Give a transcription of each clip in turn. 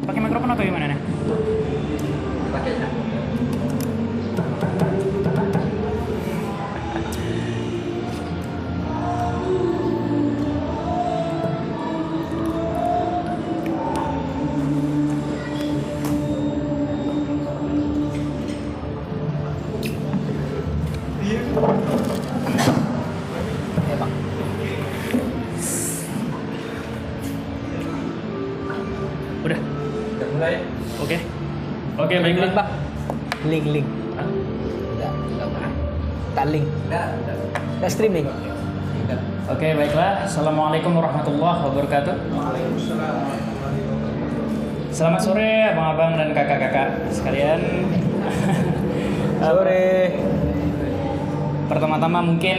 Pakai mikrofon atau gimana nih? Pakainya. Ya Pak. Udah. Udah mulai. Oke. Oke, baiklah. Pak. Link. Hah? Udah pernah. Tak link. Udah. Tak streaming. Udah. Oke, baiklah. Assalamualaikum warahmatullahi wabarakatuh. Waalaikumsalam warahmatullahi wabarakatuh. Selamat sore abang-abang dan kakak-kakak sekalian. Sore. Pertama-tama mungkin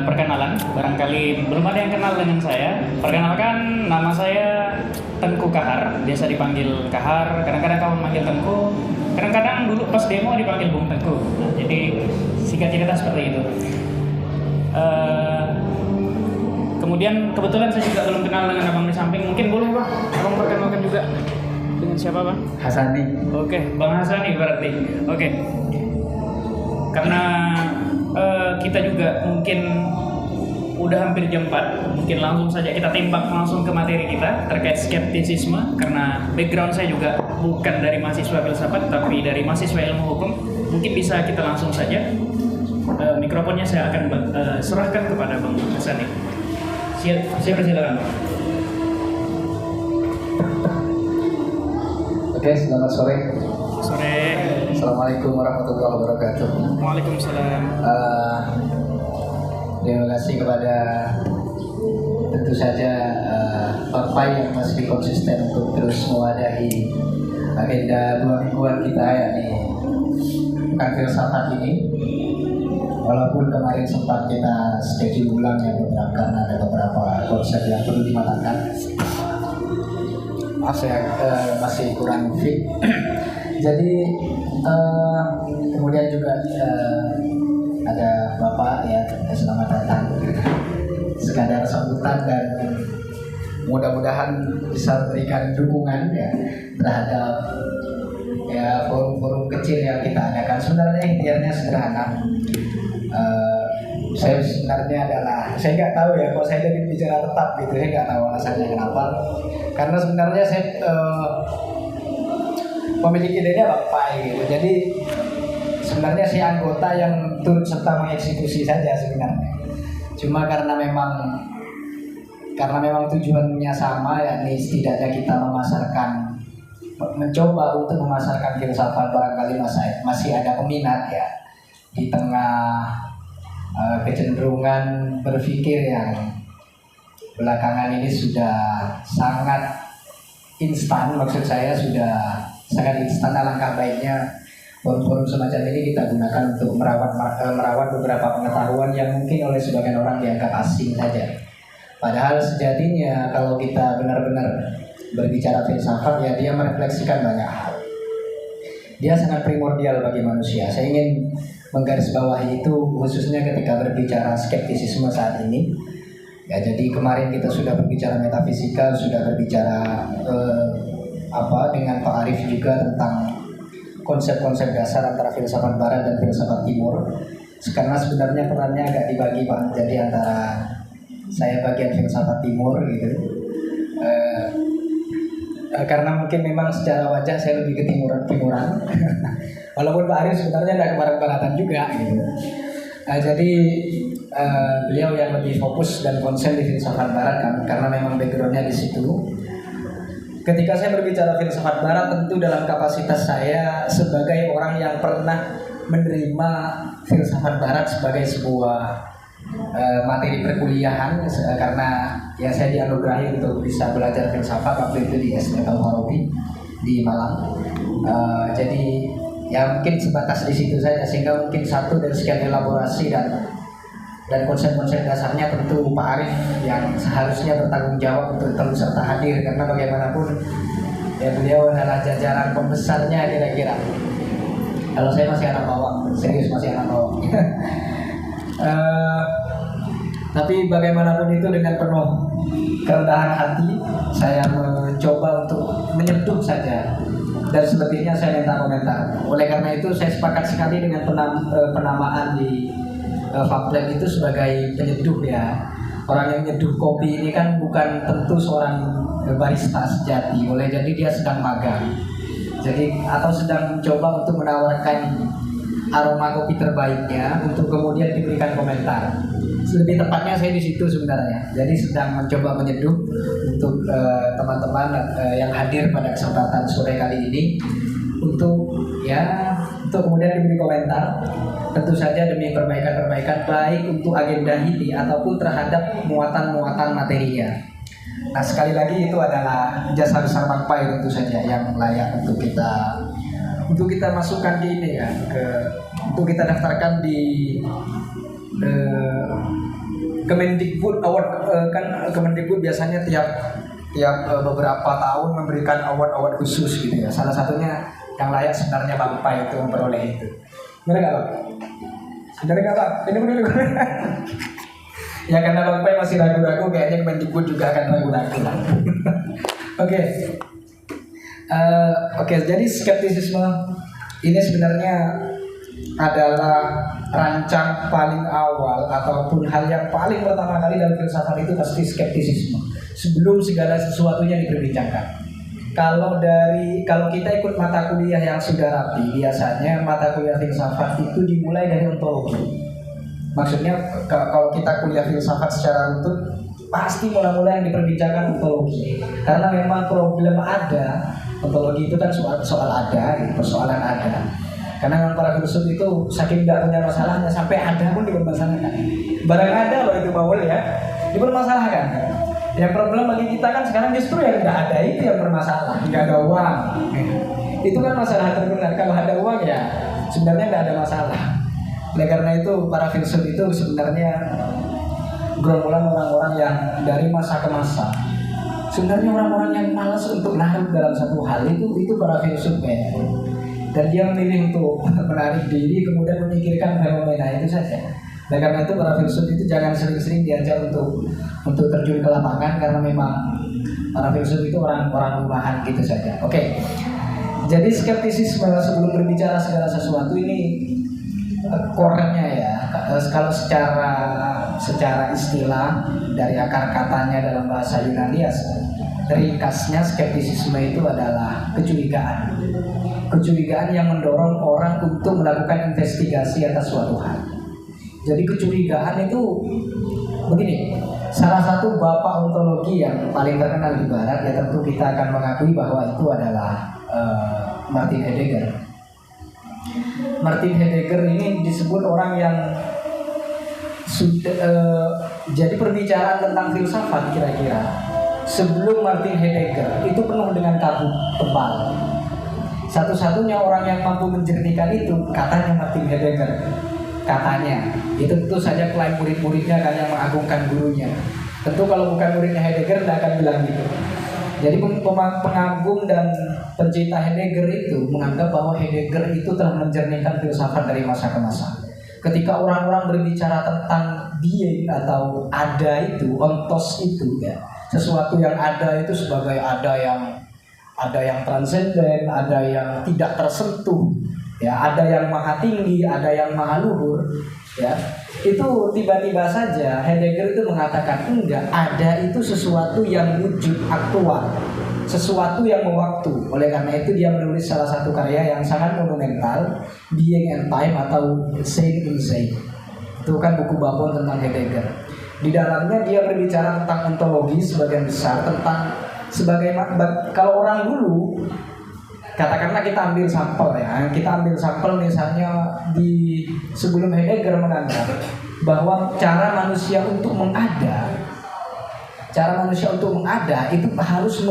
perkenalan. Barangkali belum ada yang kenal dengan saya. Perkenalkan, nama saya Tengku Kahar. Biasa dipanggil Kahar. Kadang-kadang kamu manggil Tengku. Kadang-kadang dulu pas demo dipanggil Bung Tengku. Nah, jadi singkat cerita seperti itu. Kemudian kebetulan saya juga belum kenal dengan abang di samping. Mungkin boleh bang, abang perkenalkan juga dengan siapa bang? Hasani. Oke, bang Hasani berarti. Oke. Karena kita juga mungkin udah hampir jam 4, mungkin langsung saja kita tembak langsung ke materi kita terkait skeptisisme. Karena background saya juga bukan dari mahasiswa filsafat tapi dari mahasiswa ilmu hukum. Mungkin bisa kita langsung saja. Mikrofonnya saya akan serahkan kepada bang Hasani. Saya persilakan bang. Oke, selamat sore. Sore. Assalamualaikum warahmatullahi wabarakatuh. Waalaikumsalam. Terima kasih kepada tentu saja Bapak yang masih konsisten untuk terus mewadahi agenda 2 mingguan kita yakni Pekan Filsafat ini. Walaupun kemarin sempat kita schedule ulang ya karena ada beberapa konsep yang perlu dimatangkan. Maaf saya masih kurang fit. Jadi kemudian juga ada Bapak ya, selamat datang. Sekadar sambutan dan mudah-mudahan bisa memberikan dukungan ya terhadap ya forum-forum kecil yang kita adakan. Sebenarnya intinya sederhana. Saya sebenarnya saya nggak tahu ya kalau saya jadi bicara tetap gitu, saya nggak tahu alasannya kenapa. Karena sebenarnya saya memiliki idenya Bapak gitu. Jadi sebenarnya saya anggota yang turut serta mengeksekusi saja sebenarnya. Cuma karena memang tujuannya sama, yakni setidaknya kita mencoba untuk memasarkan filsafat, barangkali masih ada peminat ya di tengah kecenderungan berpikir yang belakangan ini sudah sangat instan. Maksud saya sudah sangat instan. Alangkah baiknya forum-forum semacam ini kita gunakan untuk merawat beberapa pengetahuan yang mungkin oleh sebagian orang dianggap asing saja. Padahal sejatinya kalau kita benar-benar berbicara filsafat ya dia merefleksikan banyak hal. Dia sangat primordial bagi manusia. Saya ingin menggarisbawahi itu khususnya ketika berbicara skeptisisme saat ini. Ya, jadi kemarin kita sudah berbicara metafisika, sudah berbicara dengan Pak Arif juga tentang konsep-konsep dasar antara filsafat Barat dan filsafat Timur. Karena sebenarnya perannya agak dibagi Pak. Jadi antara saya bagian filsafat Timur gitu. Karena mungkin memang secara wajah saya lebih ke timuran. Walaupun Pak Arif sebenarnya tidak ke barat-baratan juga gitu. Jadi beliau yang lebih fokus dan konsen di filsafat Barat kan, karena memang backgroundnya di situ. Ketika saya berbicara filsafat Barat, tentu dalam kapasitas saya sebagai orang yang pernah menerima filsafat Barat sebagai sebuah materi perkuliahan, karena ya saya dianugerahi untuk bisa belajar filsafat waktu itu di SD Al-Farabi di Malang. Jadi ya mungkin sebatas di situ saja, sehingga mungkin satu dari sekian elaborasi dan konsep-konsep dasarnya tentu Pak Arif yang seharusnya bertanggung jawab untuk terus serta hadir, karena bagaimanapun ya beliau adalah jajaran pembesarnya kira-kira. Kalau saya masih anak bawang, serius masih anak bawang. Tapi bagaimanapun itu dengan penuh kerendahan hati saya mencoba untuk menyentuh saja, dan selebihnya saya minta komentar. Oleh karena itu saya sepakat sekali dengan penamaan di Vaplab itu sebagai penyeduh ya. Orang yang nyeduh kopi ini kan bukan tentu seorang barista sejati, boleh jadi dia sedang magang. Jadi atau sedang mencoba untuk menawarkan aroma kopi terbaiknya untuk kemudian diberikan komentar. Lebih tepatnya saya di situ sebenarnya. Jadi sedang mencoba menyeduh untuk teman-teman yang hadir pada kesempatan sore kali ini untuk kemudian diberi komentar. Tentu saja demi perbaikan-perbaikan baik untuk agenda ini ataupun terhadap muatan-muatan materinya. Nah, sekali lagi itu adalah jasa besar Magpie tentu saja yang layak untuk kita masukkan di ini ya, untuk kita daftarkan di Kemendikbud Award. Kan Kemendikbud biasanya tiap beberapa tahun memberikan award khusus gitu ya. Salah satunya yang layak sebenarnya Magpie itu memperoleh itu. Benar nggak Pak? Benar nggak Pak? Ini benar. Ya karena Magpie masih ragu-ragu, kayaknya Kemendikbud juga akan ragu-ragu lah. Oke, jadi skeptisisme ini sebenarnya adalah rancang paling awal ataupun hal yang paling pertama kali dalam filsafat itu pasti skeptisisme. Sebelum segala sesuatunya diperbincangkan. Kalau kita ikut mata kuliah yang sudah rapi, biasanya mata kuliah filsafat itu dimulai dari ontologi. Maksudnya kalau kita kuliah filsafat secara runtut, pasti mula-mula yang diperbincangkan ontologi. Karena memang problem ada, ontologi itu kan soal ada, persoalan ada. Karena memang para filsuf itu saking tidak punya masalahnya sampai ada pun dipermasalahkan. Barang ada loh itu Paul ya, dipermasalahkan. Yang problem bagi kita kan sekarang justru yang tidak ada itu yang bermasalah, tidak ada uang. Itu kan masalah terbenar. Kalau ada uang ya sebenarnya tidak ada masalah. Oleh karena itu para filsuf itu sebenarnya gerombolan orang-orang yang dari masa ke masa. Sebenarnya orang-orang yang malas untuk larut dalam satu hal itu para filsuf ya. Dan dia memilih untuk menarik diri kemudian memikirkan fenomena itu saja. Oleh karena itu para filsuf itu jangan sering-sering diajak untuk terjun ke lapangan, karena memang para filsuf itu orang-orang rumahan gitu saja. Oke. Jadi skeptisisme sebelum berbicara segala sesuatu ini core-nya ya. Kalau secara istilah dari akar katanya dalam bahasa Yunani, ringkasnya skeptisisme itu adalah kecurigaan. Kecurigaan yang mendorong orang untuk melakukan investigasi atas suatu hal. Jadi kecurigaan itu begini, salah satu bapak ontologi yang paling terkenal di barat ya tentu kita akan mengakui bahwa itu adalah Martin Heidegger. Martin Heidegger ini disebut orang yang jadi perbicaraan tentang filsafat kira-kira sebelum Martin Heidegger itu penuh dengan tabu tebal. Satu-satunya orang yang mampu menjernihkan itu katanya Martin Heidegger. Katanya itu tentu saja klaim murid-muridnya kan yang mengagungkan gurunya. Tentu kalau bukan muridnya Heidegger tidak akan bilang gitu. Jadi pengagum dan pencinta Heidegger itu menganggap bahwa Heidegger itu telah menjernihkan filsafat dari masa ke masa. Ketika orang-orang berbicara tentang being atau ada itu, ontos itu ya, sesuatu yang ada itu sebagai ada yang transenden, ada yang tidak tersentuh. Ya, ada yang maha tinggi, ada yang maha luhur, ya. Itu tiba-tiba saja Heidegger itu mengatakan enggak, ada itu sesuatu yang wujud aktual, sesuatu yang mewaktu. Oleh karena itu dia menulis salah satu karya yang sangat monumental, Being and Time atau Saying in Say. Itu kan buku babon tentang Heidegger. Di dalamnya dia berbicara tentang ontologi sebagian besar, tentang kalau orang dulu katakanlah kita ambil sampel misalnya di sebelum Heidegger menganggap bahwa cara manusia untuk mengada itu harus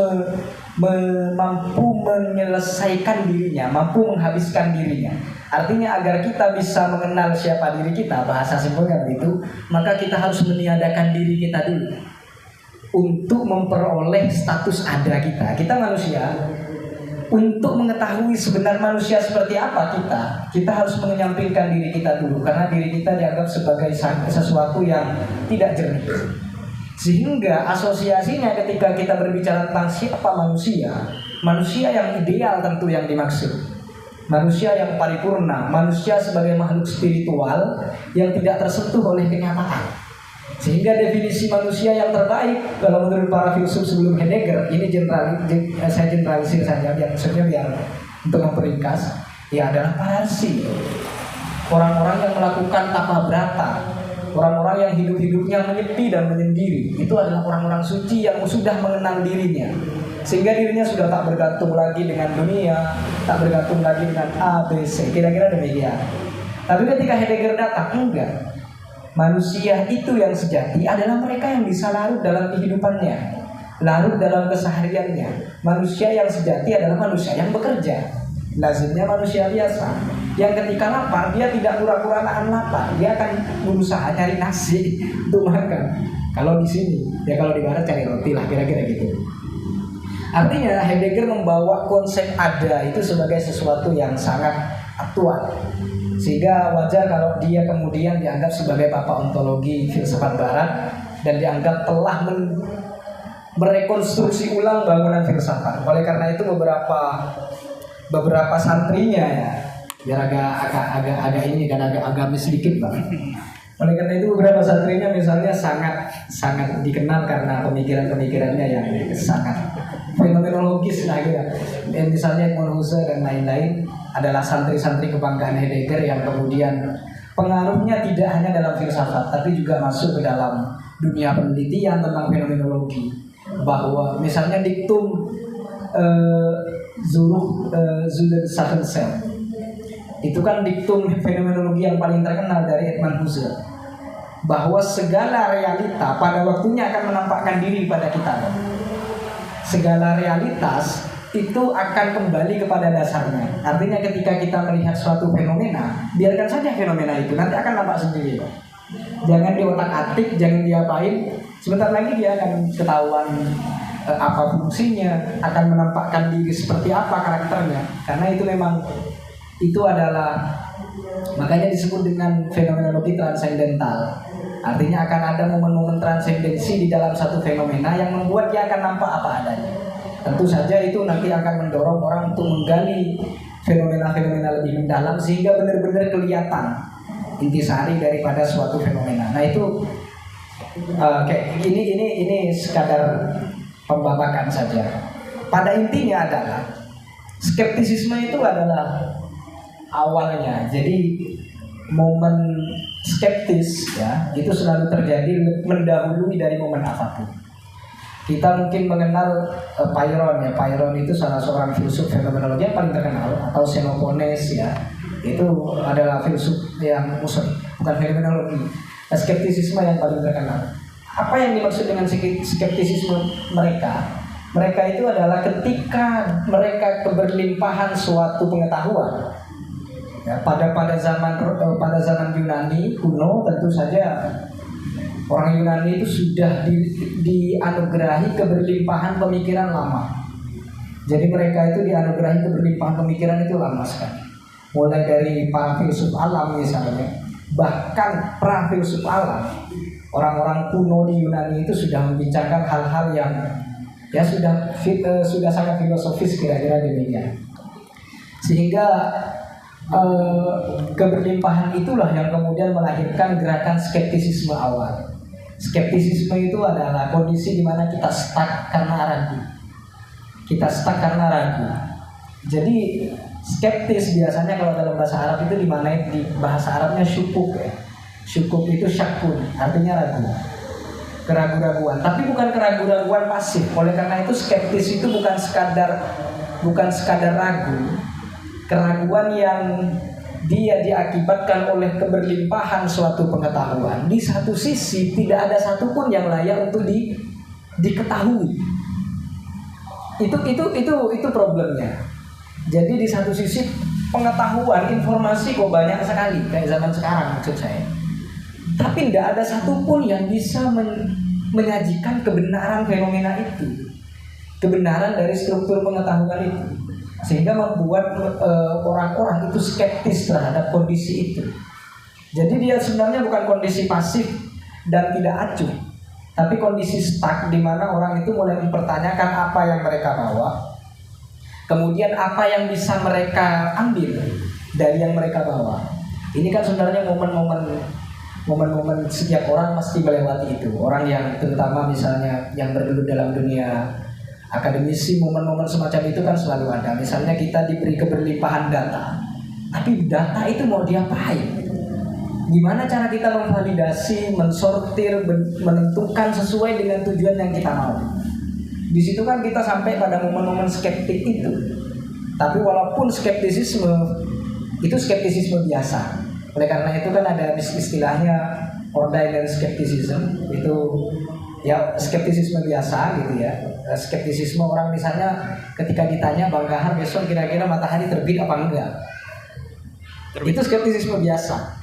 mampu menyelesaikan dirinya, mampu menghabiskan dirinya. Artinya agar kita bisa mengenal siapa diri kita, bahasa simpelnya begitu, maka kita harus meniadakan diri kita dulu untuk memperoleh status ada kita. Kita manusia untuk mengetahui sebenarnya manusia seperti apa kita harus menyampingkan diri kita dulu, karena diri kita dianggap sebagai sesuatu yang tidak jernih. Sehingga asosiasinya ketika kita berbicara tentang siapa manusia yang ideal tentu yang dimaksud, manusia yang paripurna, manusia sebagai makhluk spiritual yang tidak tersentuh oleh kenyataan. Sehingga definisi manusia yang terbaik kalau menurut para filsuf sebelum Heidegger, ini saya generalisir saja, maksudnya biar untuk memperingkas, ya adalah pararsi, orang-orang yang melakukan tapa brata, orang-orang yang hidup-hidupnya menyepi dan menyendiri. Itu adalah orang-orang suci yang sudah mengenal dirinya, sehingga dirinya sudah tak bergantung lagi dengan dunia, tak bergantung lagi dengan A, B, C, kira-kira demikian. Tapi ketika Heidegger datang, enggak. Manusia itu yang sejati adalah mereka yang bisa larut dalam kehidupannya, larut dalam kesehariannya. Manusia yang sejati adalah manusia yang bekerja, lazimnya manusia biasa, yang ketika lapar dia tidak pura-pura nahan lapar, dia akan berusaha cari nasi untuk makan. Kalau di sini, ya kalau di barat cari roti lah, kira-kira gitu. Artinya Heidegger membawa konsep ada itu sebagai sesuatu yang sangat aktual, sehingga wajar kalau dia kemudian dianggap sebagai bapak ontologi filsafat barat dan dianggap telah merekonstruksi ulang bangunan filsafat. Oleh karena itu beberapa santrinya, ya biar agak ini dan agak sedikit Bang. Oleh karena itu beberapa santrinya misalnya sangat dikenal karena pemikirannya yang sangat fenomenologis lah gitu. Dan misalnya Edmund Husserl dan lain-lain adalah santri-santri kebanggaan Heidegger yang kemudian pengaruhnya tidak hanya dalam filsafat tapi juga masuk ke dalam dunia penelitian tentang fenomenologi. Bahwa misalnya diktum Zusammensel itu kan diktum fenomenologi yang paling terkenal dari Edmund Husserl, bahwa segala realita pada waktunya akan menampakkan diri pada kita. Segala realitas itu akan kembali kepada dasarnya. Artinya ketika kita melihat suatu fenomena, biarkan saja fenomena itu nanti akan nampak sendiri. Jangan diotak-atik, jangan diapain. Sebentar lagi dia akan ketahuan apa fungsinya, akan menampakkan diri seperti apa karakternya. Karena itu memang itu adalah, makanya disebut dengan fenomenologi transendental. Artinya akan ada momen-momen transendensi di dalam satu fenomena yang membuat dia akan nampak apa adanya. Tentu saja itu nanti akan mendorong orang untuk menggali fenomena-fenomena lebih mendalam sehingga benar-benar kelihatan intisari daripada suatu fenomena. Nah itu kayak ini sekadar pembabakan saja. Pada intinya adalah skeptisisme itu adalah awalnya. Jadi momen skeptis ya itu selalu terjadi mendahului dari momen apapun. Kita mungkin mengenal Pairon ya. Pairon itu salah seorang filsuf fenomenologi yang paling terkenal, atau Xenopones ya. Itu adalah filsuf yang bukan fenomenologi, skeptisisme yang paling terkenal. Apa yang dimaksud dengan skeptisisme mereka? Mereka itu adalah ketika mereka keberlimpahan suatu pengetahuan. Ya, pada zaman Yunani kuno tentu saja orang Yunani itu sudah dianugerahi keberlimpahan pemikiran lama. Jadi mereka itu dianugerahi keberlimpahan pemikiran itu lama sekali. Mulai dari para filsuf alam misalnya, bahkan pra filsuf alam, orang-orang kuno di Yunani itu sudah membincangkan hal-hal yang ya sudah sangat filosofis kira-kira demikian. Sehingga keberlimpahan itulah yang kemudian melahirkan gerakan skeptisisme awal. Skeptisisme itu adalah kondisi di mana kita stuck karena ragu. Jadi skeptis biasanya kalau dalam bahasa Arab itu dimaknai di bahasa Arabnya syukuk ya. Syukuk itu syakun, artinya ragu, keraguan-raguan. Tapi bukan keraguan-raguan pasif. Oleh karena itu skeptis itu bukan sekadar ragu. Keraguan yang dia diakibatkan oleh keberlimpahan suatu pengetahuan. Di satu sisi tidak ada satupun yang layak untuk diketahui. Itu problemnya. Jadi di satu sisi pengetahuan, informasi kok banyak sekali kayak zaman sekarang maksud saya. Tapi tidak ada satupun yang bisa menyajikan kebenaran fenomena itu, kebenaran dari struktur pengetahuan itu. sehingga membuat orang-orang itu skeptis terhadap kondisi itu. Jadi dia sebenarnya bukan kondisi pasif dan tidak acuh, tapi kondisi stuck di mana orang itu mulai mempertanyakan apa yang mereka bawa, kemudian apa yang bisa mereka ambil dari yang mereka bawa. Ini kan sebenarnya momen-momen setiap orang pasti melewati itu. Orang yang terutama misalnya yang bergelut dalam dunia akademisi, momen-momen semacam itu kan selalu ada. Misalnya kita diberi keberlimpahan data, tapi data itu mau diapain? Gimana cara kita memvalidasi, mensortir, menentukan sesuai dengan tujuan yang kita mau? Di situ kan kita sampai pada momen-momen skeptik itu. Tapi walaupun skeptisisme itu skeptisisme biasa. Oleh karena itu kan ada istilahnya ordinary skepticism, itu ya skeptisisme biasa gitu ya. Skeptisisme orang misalnya ketika ditanya Bang Kahar besok kira-kira matahari terbit apa enggak, itu skeptisisme biasa.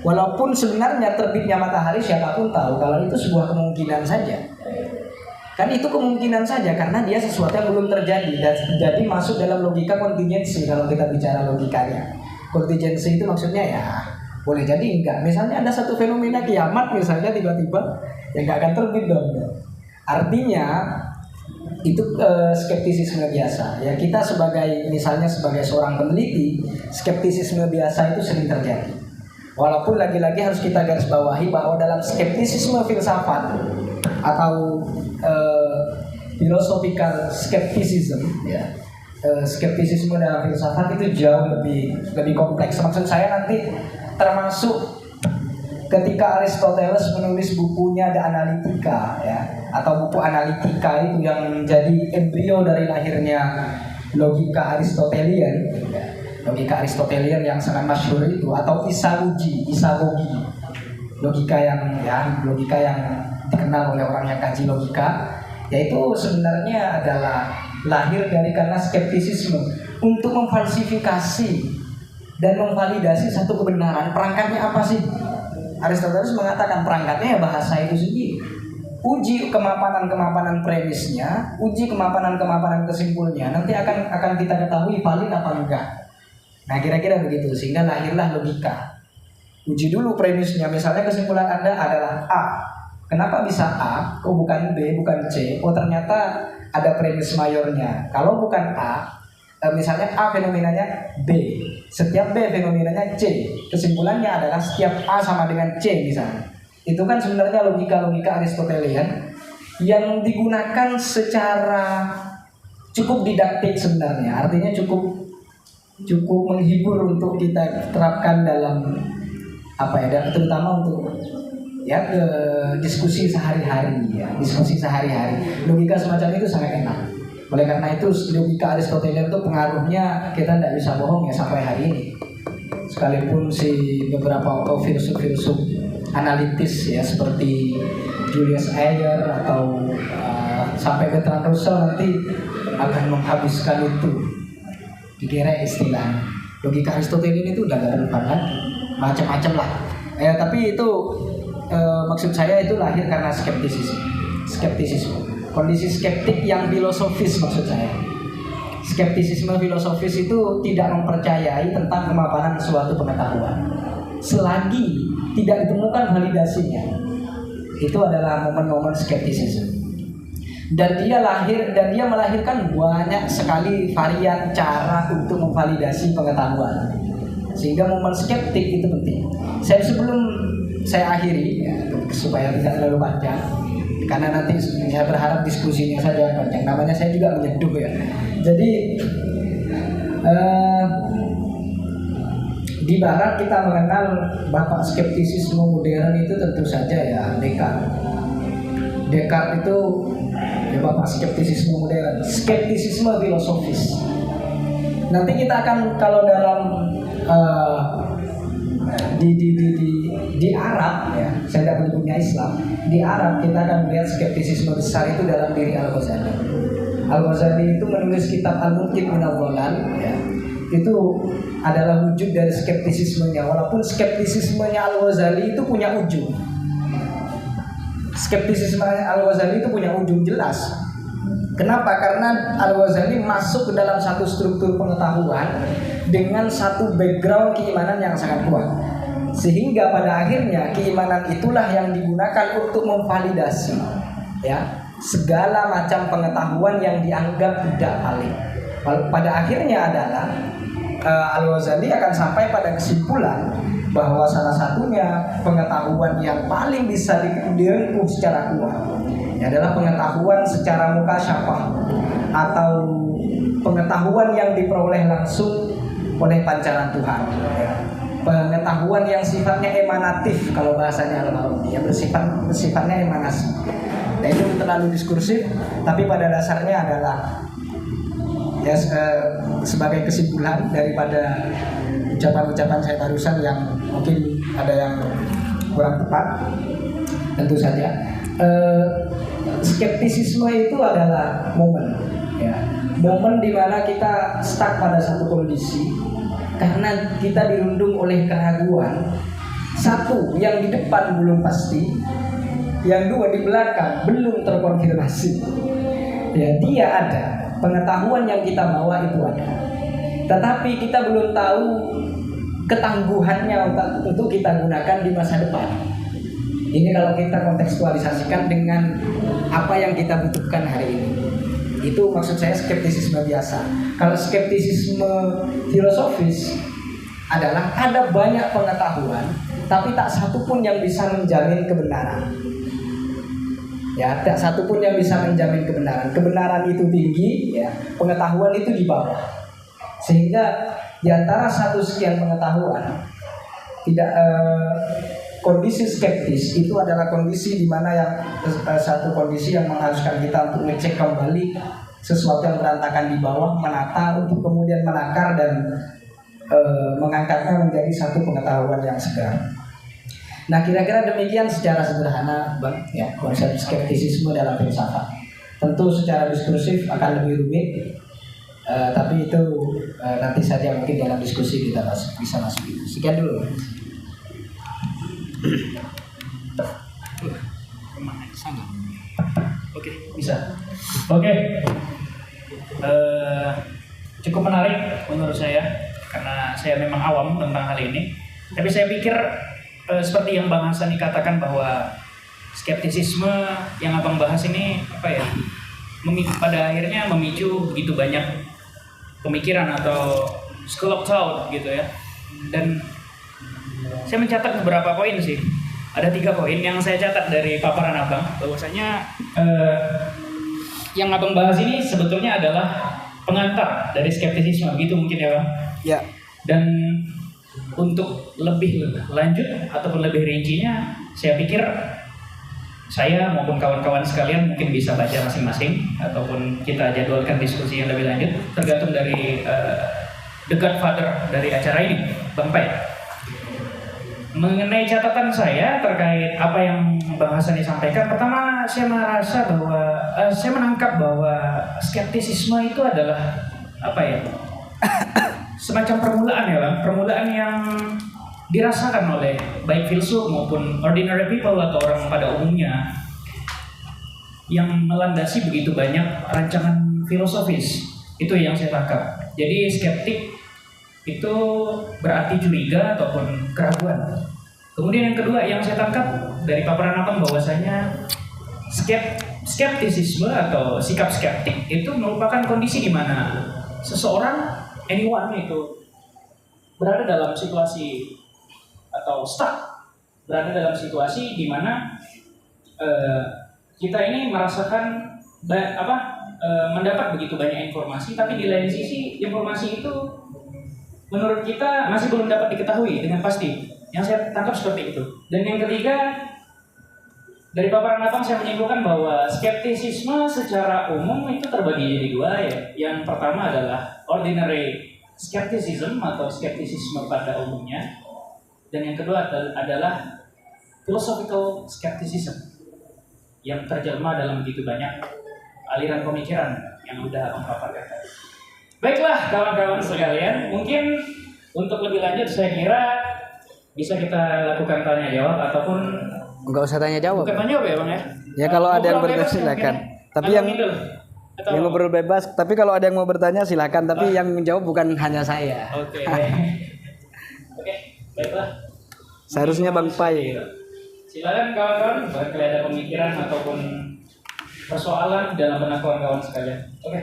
Walaupun sebenarnya terbitnya matahari siapapun tahu kalau itu sebuah kemungkinan saja. Kan itu kemungkinan saja karena dia sesuatu yang belum terjadi dan jadi masuk dalam logika kontingensi. Kalau kita bicara logikanya, kontingensi itu maksudnya ya boleh jadi enggak. Misalnya ada satu fenomena kiamat misalnya tiba-tiba ya enggak akan terbit dong. Artinya itu skeptisisme biasa. Ya kita misalnya sebagai seorang peneliti, skeptisisme biasa itu sering terjadi. Walaupun lagi-lagi harus kita garis bawahi bahwa dalam skeptisisme filsafat atau philosophical skepticism, ya, skeptisisme dalam filsafat itu jauh lebih kompleks. Maksud saya nanti termasuk ketika Aristoteles menulis bukunya The Analytica, ya, atau buku Analitika itu yang menjadi embrio dari lahirnya logika Aristotelian, ya, logika Aristotelian yang sangat masyhur itu, atau isagogi, logika yang dikenal oleh orang yang kaji logika, yaitu sebenarnya adalah lahir dari karena skeptisisme untuk memfalsifikasi dan memvalidasi satu kebenaran. Perangkatnya apa sih? Aristoteles mengatakan perangkatnya ya bahasa itu sendiri. Uji kemapanan premisnya, uji kemapanan kesimpulannya, nanti akan kita ketahui valid apa enggak. Nah kira-kira begitu, sehingga lahirlah logika. Uji dulu premisnya, misalnya kesimpulan Anda adalah A. Kenapa bisa A? Kok bukan B, bukan C? Oh ternyata ada premis mayornya. Kalau bukan A, misalnya A fenomenanya B, setiap B fenomenanya C. Kesimpulannya adalah setiap A sama dengan C misalnya. Itu kan sebenarnya logika Aristotelian yang digunakan secara cukup didaktik sebenarnya. Artinya cukup menghibur untuk kita terapkan dalam terutama untuk diskusi sehari-hari, ya, logika semacam itu sangat enak. Oleh karena itu logika Aristotelian itu pengaruhnya kita tidak bisa bohong ya sampai hari ini. Sekalipun beberapa filsuf analitis ya seperti Julius Ayers atau sampai Bertrand Russell nanti akan menghabiskan itu dikira istilah logika Aristotelian itu udah gak relevan kan, macam-macam lah. Tapi itu maksud saya itu lahir karena skeptisisme. Kondisi skeptik yang filosofis maksud saya. Skeptisisme filosofis itu tidak mempercayai tentang kemapanan suatu pengetahuan selagi tidak ditemukan validasinya. Itu adalah momen-momen skeptisisme. Dan dia melahirkan banyak sekali varian cara untuk memvalidasi pengetahuan. Sehingga momen skeptik itu penting. Sebelum saya akhiri ya, supaya tidak terlalu panjang, karena nanti saya berharap diskusinya saja panjang. Namanya saya juga menyeduh ya. Jadi di Barat kita mengenal bapak skeptisisme modern itu tentu saja ya Descartes itu ya bapak skeptisisme modern, skeptisisme filosofis. Nanti kita akan kalau dalam di Arab ya, saya tidak menyebutnya Islam. Di Arab kita akan melihat skeptisisme besar itu dalam diri Al-Ghazali. Al-Ghazali itu menulis kitab Al-Munqidh min Adh-Dhalal ya. Itu adalah wujud dari skeptisismenya. Walaupun skeptisismenya Al-Ghazali itu punya ujung. Skeptisisme Al-Ghazali itu punya ujung jelas. Kenapa? Karena Al-Ghazali masuk ke dalam satu struktur pengetahuan dengan satu background keimanan yang sangat kuat. Sehingga pada akhirnya keimanan itulah yang digunakan untuk memvalidasi ya segala macam pengetahuan yang dianggap tidak valid. Pada akhirnya adalah Al-Ghazali akan sampai pada kesimpulan bahwa salah satunya pengetahuan yang paling bisa direngkuh secara kuat adalah pengetahuan secara mukasyafah atau pengetahuan yang diperoleh langsung oleh pancaran Tuhan ya. Pengetahuan yang sifatnya emanatif kalau bahasanya Al-Farabi ya, bersifatnya emanasi. Nah, itu terlalu diskursif, tapi pada dasarnya adalah ya sebagai kesimpulan daripada ucapan-ucapan saya barusan yang mungkin ada yang kurang tepat. Tentu saja skeptisisme itu adalah momen ya, momen di mana kita stuck pada satu kondisi karena kita dirundung oleh keraguan. Satu, yang di depan belum pasti, yang dua di belakang belum terkonfirmasi. Ya, dia ada, pengetahuan yang kita bawa itu ada, tetapi kita belum tahu ketangguhannya untuk kita gunakan di masa depan. Ini kalau kita kontekstualisasikan dengan apa yang kita butuhkan hari ini. Itu maksud saya skeptisisme biasa. Kalau skeptisisme filosofis adalah ada banyak pengetahuan, tapi tak satu pun yang bisa menjamin kebenaran. Ya, tak satu pun yang bisa menjamin kebenaran. Kebenaran itu tinggi, ya, pengetahuan itu di bawah. Sehingga di antara satu sekian pengetahuan, kondisi skeptis itu adalah kondisi di mana yang satu kondisi yang mengharuskan kita untuk ngecek kembali sesuatu yang berantakan di bawah, menata untuk kemudian menakar dan mengangkatnya menjadi satu pengetahuan yang segar. Nah, kira-kira demikian secara sederhana, Bang, ya, konsep skeptisisme dalam filsafat. Tentu secara diskursif akan lebih rumit, tapi itu nanti saja mungkin dalam diskusi kita bisa masuk. Sekian dulu. Oke, bisa. Oke. Cukup menarik menurut saya karena saya memang awam tentang hal ini. Tapi saya pikir seperti yang Bang Hasan dikatakan bahwa skeptisisme yang Abang bahas ini pada akhirnya memicu begitu banyak pemikiran atau school of thought gitu ya. Dan saya mencatat beberapa poin sih. Ada 3 poin yang saya catat dari paparan Abang, bahwasanya yang Abang bahas ini sebetulnya adalah pengantar dari skeptisisme, gitu mungkin ya Bang? Ya. Dan untuk lebih lanjut ataupun lebih rincinya, saya pikir saya maupun kawan-kawan sekalian mungkin bisa baca masing-masing ataupun kita jadwalkan diskusi yang lebih lanjut, tergantung dari the godfather dari acara ini, Bang Pai. Mengenai catatan saya terkait apa yang Bang Hasan disampaikan, pertama saya merasa bahwa saya menangkap bahwa skeptisisme itu adalah semacam permulaan ya Bang, permulaan yang dirasakan oleh baik filsuf maupun ordinary people atau orang pada umumnya yang melandasi begitu banyak rancangan filosofis. Itu yang saya tangkap. Jadi skeptik itu berarti curiga ataupun keraguan. Kemudian yang kedua yang saya tangkap dari paparan Abang bahwasanya skeptisisme atau sikap skeptik itu merupakan kondisi di mana seseorang, anyone itu berada dalam situasi atau stuck, berada dalam situasi di mana kita ini merasakan mendapat begitu banyak informasi, tapi di lain sisi informasi itu menurut kita masih belum dapat diketahui dengan pasti. Yang saya tangkap seperti itu. Dan yang ketiga, dari paparan Abang saya menyimpulkan bahwa skeptisisme secara umum itu terbagi jadi 2 ya. Yang pertama adalah ordinary skepticism atau skeptisisme pada umumnya. Dan yang kedua adalah philosophical skepticism yang terjelma dalam begitu banyak aliran pemikiran yang sudah Abang paparkan. Baiklah kawan-kawan sekalian, mungkin untuk lebih lanjut saya kira bisa kita lakukan tanya jawab ataupun Enggak usah tanya jawab. bukan tanya jawab ya Bang ya. Ya kalau ada yang bertanya silakan. Tapi yang Atau Yang ngobrol bebas, tapi kalau ada yang mau bertanya silakan, tapi yang menjawab bukan hanya saya. Oke. Oke, baiklah. Seharusnya Bang Pai. Silakan kawan-kawan, barangkali ada pemikiran ataupun persoalan dalam benak kawan-kawan sekalian. Oke.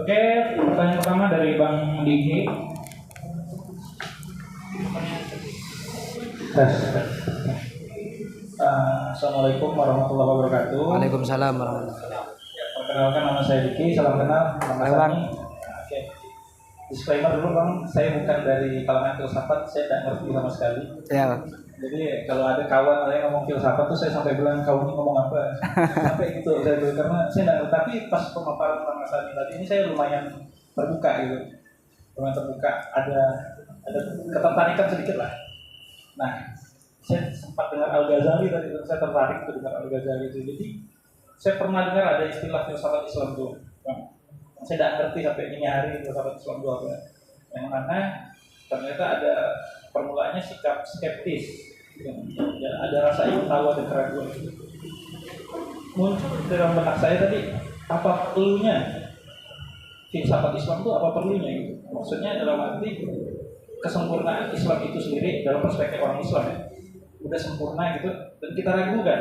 Oke, pertanyaan pertama dari Bang Diki. Assalamualaikum warahmatullahi wabarakatuh. Waalaikumsalam warahmatullahi wabarakatuh. Perkenalkan, nama saya Diki, salam kenal. Nama Halo, Bang. Oke. Disclaimer dulu Bang, saya bukan dari kalangan filsafat, saya tidak ngerti sama sekali. Ya, Jadi kalau ada kawan yang ngomong filsafat tuh saya sampai bilang kau ini ngomong apa? Sampai gitu saya bilang karena saya tidak ngerti. Tapi pas pemaparan Bang Asani tadi ini saya lumayan terbuka gitu, lumayan terbuka. Ada ketertarikan sedikit lah. Nah, saya sempat dengar Al-Ghazali tadi, saya tertarik tuh dengar Al-Ghazali itu. Jadi saya pernah dengar ada istilah filsafat Islam tuh. Saya tidak ngerti sampai ini hari filsafat Islam itu apa. Yang mana ternyata ada permulaannya sikap skeptis. Ya, ada rasa ingin tahu, ada keraguan. Muncul dalam benak saya tadi, apa perlunya filsafat Islam itu, apa perlunya gitu. Maksudnya dalam arti kesempurnaan Islam itu sendiri dalam perspektif orang Islam ya, udah sempurna gitu dan kita ragukan.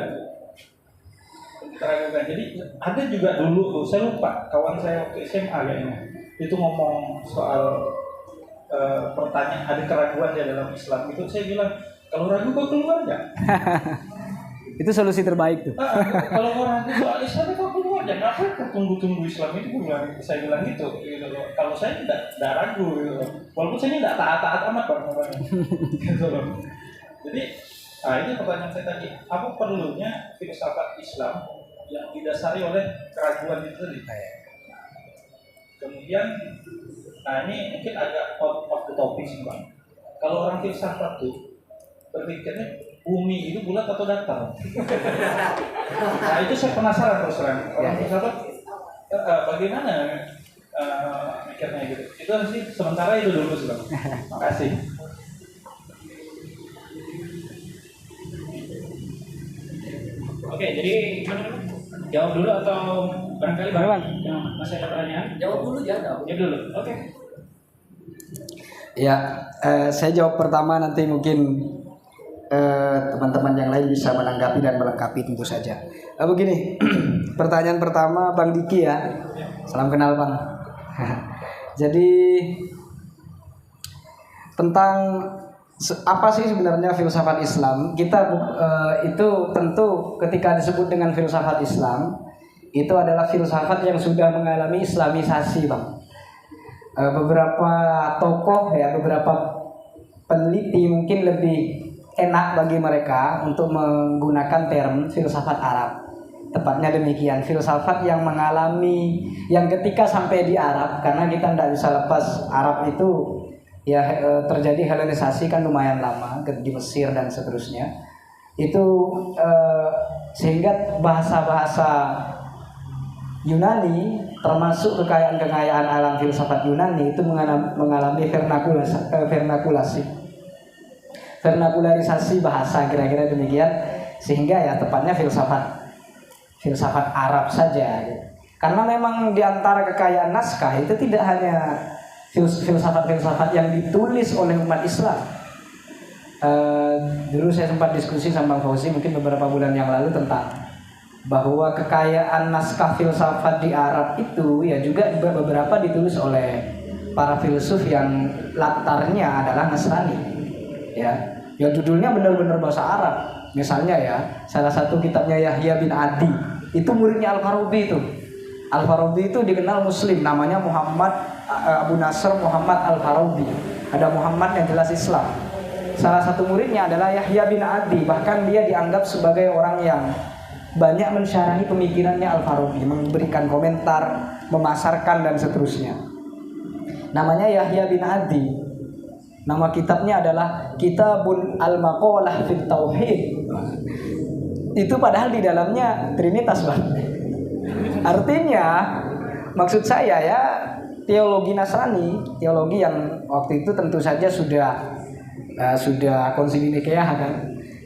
Jadi ada juga dulu saya lupa kawan saya waktu SMA kayaknya itu ngomong soal pertanyaan ada keraguan ya dalam Islam itu, saya bilang kalau ragu kok keluar ya. itu solusi terbaik tuh. Kalau orang ragu soal Islam kok keluar ya, ngapain tunggu Islam itu saya bilang gitu loh. Kalau saya tidak ragu gitu loh. Walaupun saya tidak taat amat bang gitu loh. Jadi ini pertanyaan saya tadi, apa perlunya filsafat Islam yang didasari oleh keraguan itu tadi? Kemudian, ini mungkin agak out of the topic sih bang. Kalau orang filsafat tuh berpikirnya bumi itu bulat atau datar. Nah itu saya penasaran terus terang. Orang filsafat bagaimana mikirnya gitu. Itu sih sementara itu dulu sih bang. Makasih. Oke, jadi jawab dulu atau barangkali Bang. yang masih ada pertanyaan? Jawab dulu ya, Jawab dulu. Oke. Ya, saya jawab pertama, nanti mungkin teman-teman yang lain bisa menanggapi dan melengkapi tentu saja. Begini, pertanyaan pertama Bang Diki ya. Salam kenal Bang. Jadi tentang apa sih sebenarnya filsafat Islam? Kita itu tentu ketika disebut dengan filsafat Islam itu adalah filsafat yang sudah mengalami islamisasi, Bang. Beberapa tokoh ya, beberapa peneliti mungkin lebih enak bagi mereka untuk menggunakan term filsafat Arab. Tepatnya demikian, filsafat yang mengalami, yang ketika sampai di Arab, karena kita tidak bisa lepas Arab itu ya terjadi Helenisasi kan lumayan lama di Mesir dan seterusnya. Itu sehingga bahasa-bahasa Yunani termasuk kekayaan alam filsafat Yunani itu mengalami vernakularisasi bahasa, kira-kira demikian, sehingga ya tepatnya filsafat Arab saja gitu. Karena memang di antara kekayaan naskah itu tidak hanya filsafat-filsafat yang ditulis oleh umat Islam. Dulu saya sempat diskusi sama Bang Fauzi mungkin beberapa bulan yang lalu tentang bahwa kekayaan naskah filsafat di Arab itu ya juga beberapa ditulis oleh para filsuf yang latarnya adalah Nasrani. Ya judulnya benar-benar bahasa Arab. Misalnya ya, salah satu kitabnya Yahya bin Adi, itu muridnya Al-Farabi itu. Al-Farabi itu dikenal muslim, namanya Muhammad Abu Nasr Muhammad Al-Farabi. Ada Muhammad yang jelas Islam. Salah satu muridnya adalah Yahya bin Adi, bahkan dia dianggap sebagai orang yang banyak mensyarahi pemikirannya Al-Farabi, memberikan komentar, memasarkan dan seterusnya. Namanya Yahya bin Adi. Nama kitabnya adalah Kitabun Al-Maqalah fit Tauhid. Itu padahal di dalamnya Trinitas, Bang. Artinya maksud saya ya teologi Nasrani, teologi yang waktu itu tentu saja sudah Konsili Nikea kan.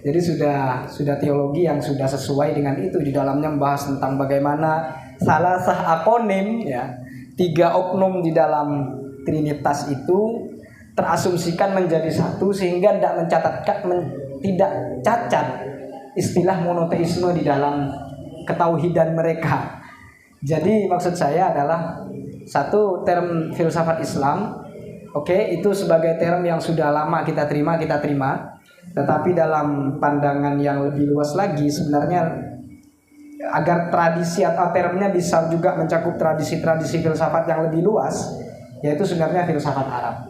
Jadi sudah teologi yang sudah sesuai dengan itu. Di dalamnya membahas tentang bagaimana salasah akonim ya, 3 oknum di dalam Trinitas itu terasumsikan menjadi satu sehingga tidak cacat istilah monoteisme di dalam ketauhidan mereka. Jadi maksud saya adalah satu term filsafat Islam, oke, itu sebagai term yang sudah lama kita terima. Tetapi dalam pandangan yang lebih luas lagi sebenarnya agar tradisi atau termnya bisa juga mencakup tradisi-tradisi filsafat yang lebih luas, yaitu sebenarnya filsafat Arab.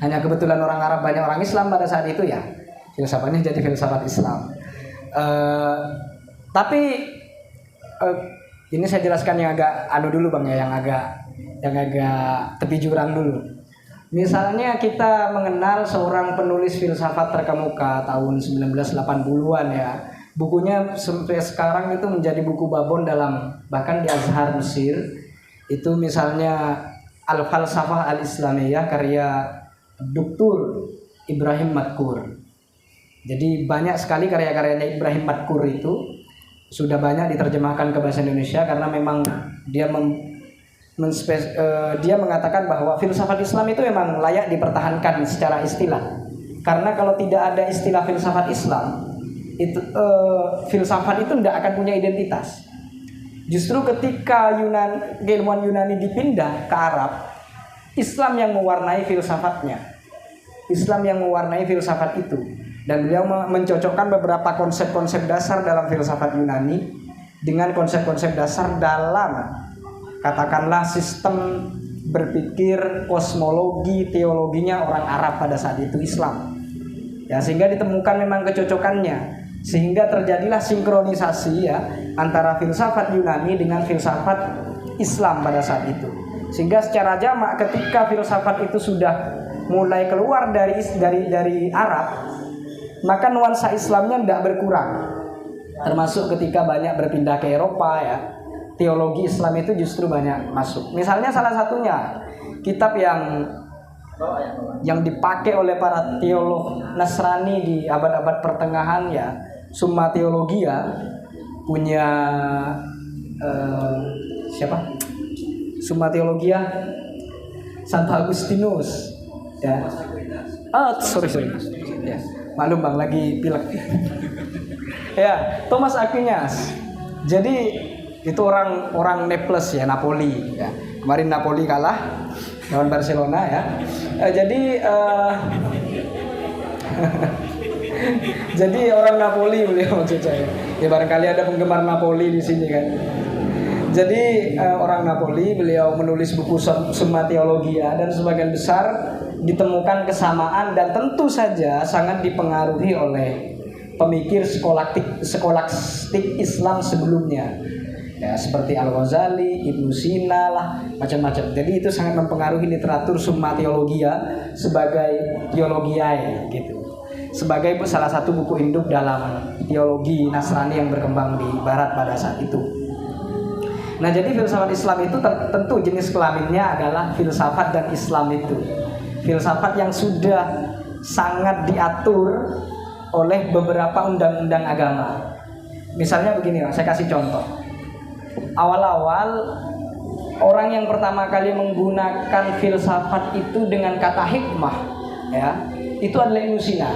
Hanya kebetulan orang Arab banyak orang Islam pada saat itu ya, filsafatnya jadi filsafat Islam. Tapi ini saya jelaskan yang agak dulu Bang ya, yang agak tepi jurang dulu. Misalnya kita mengenal seorang penulis filsafat terkemuka tahun 1980-an ya. Bukunya sampai sekarang itu menjadi buku babon bahkan di Azhar Mesir. Itu misalnya Al-Falsafah Al-Islamiyah karya Dr. Ibrahim Matkur. Jadi banyak sekali karya-karyanya Ibrahim Matkur itu sudah banyak diterjemahkan ke bahasa Indonesia karena memang dia dia mengatakan bahwa filsafat Islam itu memang layak dipertahankan secara istilah. Karena kalau tidak ada istilah filsafat Islam, itu filsafat itu tidak akan punya identitas. Justru ketika ilmuwan Yunani dipindah ke Arab, Islam yang mewarnai filsafatnya. Islam yang mewarnai filsafat itu. Dan beliau mencocokkan beberapa konsep-konsep dasar dalam filsafat Yunani dengan konsep-konsep dasar dalam katakanlah sistem berpikir, kosmologi, teologinya orang Arab pada saat itu Islam. Ya, sehingga ditemukan memang kecocokannya, sehingga terjadilah sinkronisasi ya antara filsafat Yunani dengan filsafat Islam pada saat itu. Sehingga secara jamak ketika filsafat itu sudah mulai keluar dari Arab, maka nuansa Islamnya tidak berkurang. Termasuk ketika banyak berpindah ke Eropa ya, teologi Islam itu justru banyak masuk. Misalnya salah satunya kitab yang dipakai oleh para teolog Nasrani di abad-abad pertengahan ya, Summa Theologia, punya siapa? Summa Theologia Santo Agustinus ya. Sorry. Ya. Maklum Bang, lagi pilek. Ya, Thomas Aquinas. Jadi itu orang Naples ya, Napoli ya. Kemarin Napoli kalah lawan Barcelona ya. Jadi orang Napoli beliau maksud saya. Ya barangkali ada penggemar Napoli di sini kan. Jadi orang Napoli, beliau menulis buku Summa Theologia dan sebagian besar ditemukan kesamaan dan tentu saja sangat dipengaruhi oleh pemikir skolastik Islam sebelumnya. Ya, seperti Al-Ghazali, Ibnu Sina lah, macam-macam. Jadi itu sangat mempengaruhi literatur Summa Theologia sebagai teologiae gitu. Sebagai salah satu buku induk dalam teologi Nasrani yang berkembang di barat pada saat itu. Nah, jadi filsafat Islam itu tentu jenis kelaminnya adalah filsafat dan Islam itu. Filsafat yang sudah sangat diatur oleh beberapa undang-undang agama. Misalnya begini, saya kasih contoh. Awal-awal orang yang pertama kali menggunakan filsafat itu dengan kata hikmah ya, itu adalah Ibnu Sina.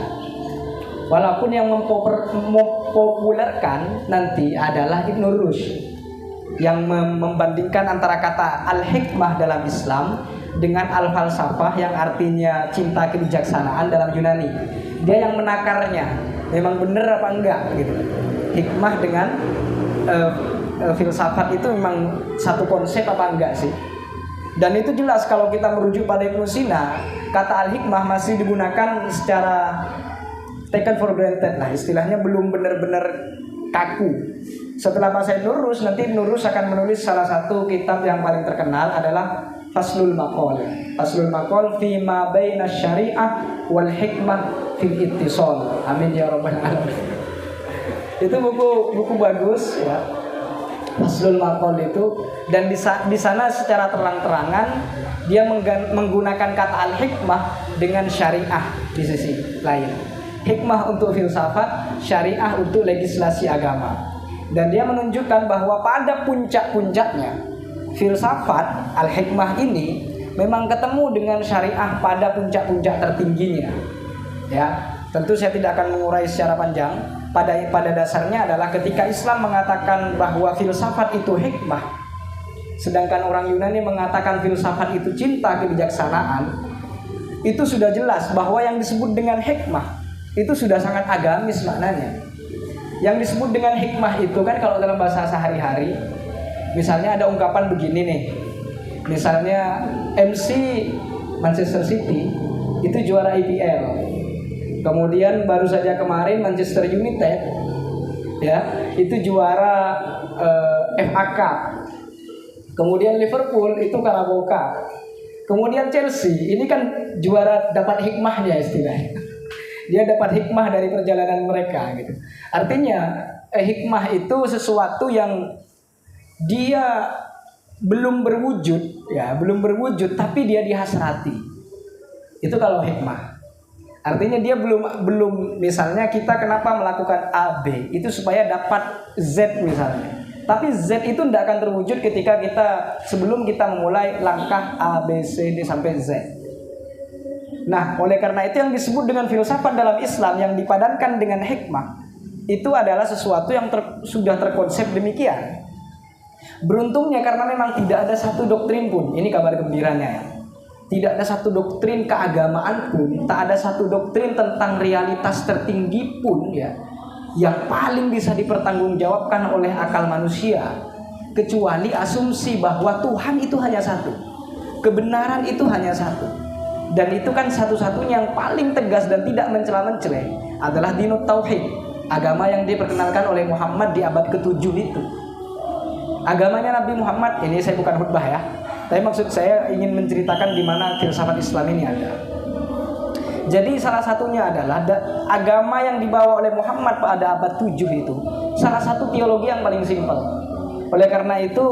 Walaupun yang mempopulerkan nanti adalah Ibnu Rushd yang membandingkan antara kata al-hikmah dalam Islam dengan al-falsafah yang artinya cinta kebijaksanaan dalam Yunani. Dia yang menakarnya, memang benar apa enggak gitu. Hikmah dengan filsafat itu memang satu konsep apa enggak sih? Dan itu jelas kalau kita merujuk pada Ibnu Sina, kata al-hikmah masih digunakan secara taken for granted lah, istilahnya belum benar-benar kaku. Setelah masa Ibnu Rushd, nanti Ibnu Rushd akan menulis salah satu kitab yang paling terkenal adalah Faslul Maqal. Faslul Maqal fi ma baina syariah wal hikmah fil ittisal. Amin ya rabbal alamin. Itu buku bagus ya. Faslul Maqal itu, dan di sana secara terang-terangan dia menggunakan kata al-hikmah dengan syariah di sisi lain. hikmah untuk filsafat, syariah untuk legislasi agama. Dan dia menunjukkan bahwa pada puncak-puncaknya filsafat al-hikmah ini memang ketemu dengan syariah pada puncak-puncak tertingginya. Ya, tentu saya tidak akan mengurai secara panjang. Pada dasarnya adalah ketika Islam mengatakan bahwa filsafat itu hikmah, sedangkan orang Yunani mengatakan filsafat itu cinta kebijaksanaan, itu sudah jelas bahwa yang disebut dengan hikmah itu sudah sangat agamis maknanya. Yang disebut dengan hikmah itu kan kalau dalam bahasa sehari-hari, misalnya ada ungkapan begini nih, misalnya MC Manchester City itu juara IPL, kemudian baru saja kemarin Manchester United ya itu juara FA Cup, kemudian Liverpool itu Carabao Cup, kemudian Chelsea ini kan juara dapat hikmahnya istilahnya. Dia dapat hikmah dari perjalanan mereka gitu. Artinya hikmah itu sesuatu yang dia belum berwujud ya, belum berwujud tapi dia dihasrati. Itu kalau hikmah. Artinya dia belum misalnya kita kenapa melakukan A B itu supaya dapat Z misalnya. Tapi Z itu tidak akan terwujud ketika sebelum kita memulai langkah A B C D sampai Z. Nah, oleh karena itu yang disebut dengan filsafat dalam Islam yang dipadankan dengan hikmah itu adalah sesuatu yang sudah terkonsep demikian. Beruntungnya karena memang tidak ada satu doktrin pun, ini kabar gembiranya ya. Tidak ada satu doktrin keagamaan pun, tak ada satu doktrin tentang realitas tertinggi pun ya yang paling bisa dipertanggungjawabkan oleh akal manusia kecuali asumsi bahwa Tuhan itu hanya satu. Kebenaran itu hanya satu. Dan itu kan satu-satunya yang paling tegas dan tidak mencela-mencela adalah dinut tauhid, agama yang diperkenalkan oleh Muhammad di abad ke-7 itu. Agamanya Nabi Muhammad, ini saya bukan khutbah ya, tapi maksud saya ingin menceritakan di mana filsafat Islam ini ada. Jadi salah satunya adalah agama yang dibawa oleh Muhammad pada abad 7 itu salah satu teologi yang paling simpel. Oleh karena itu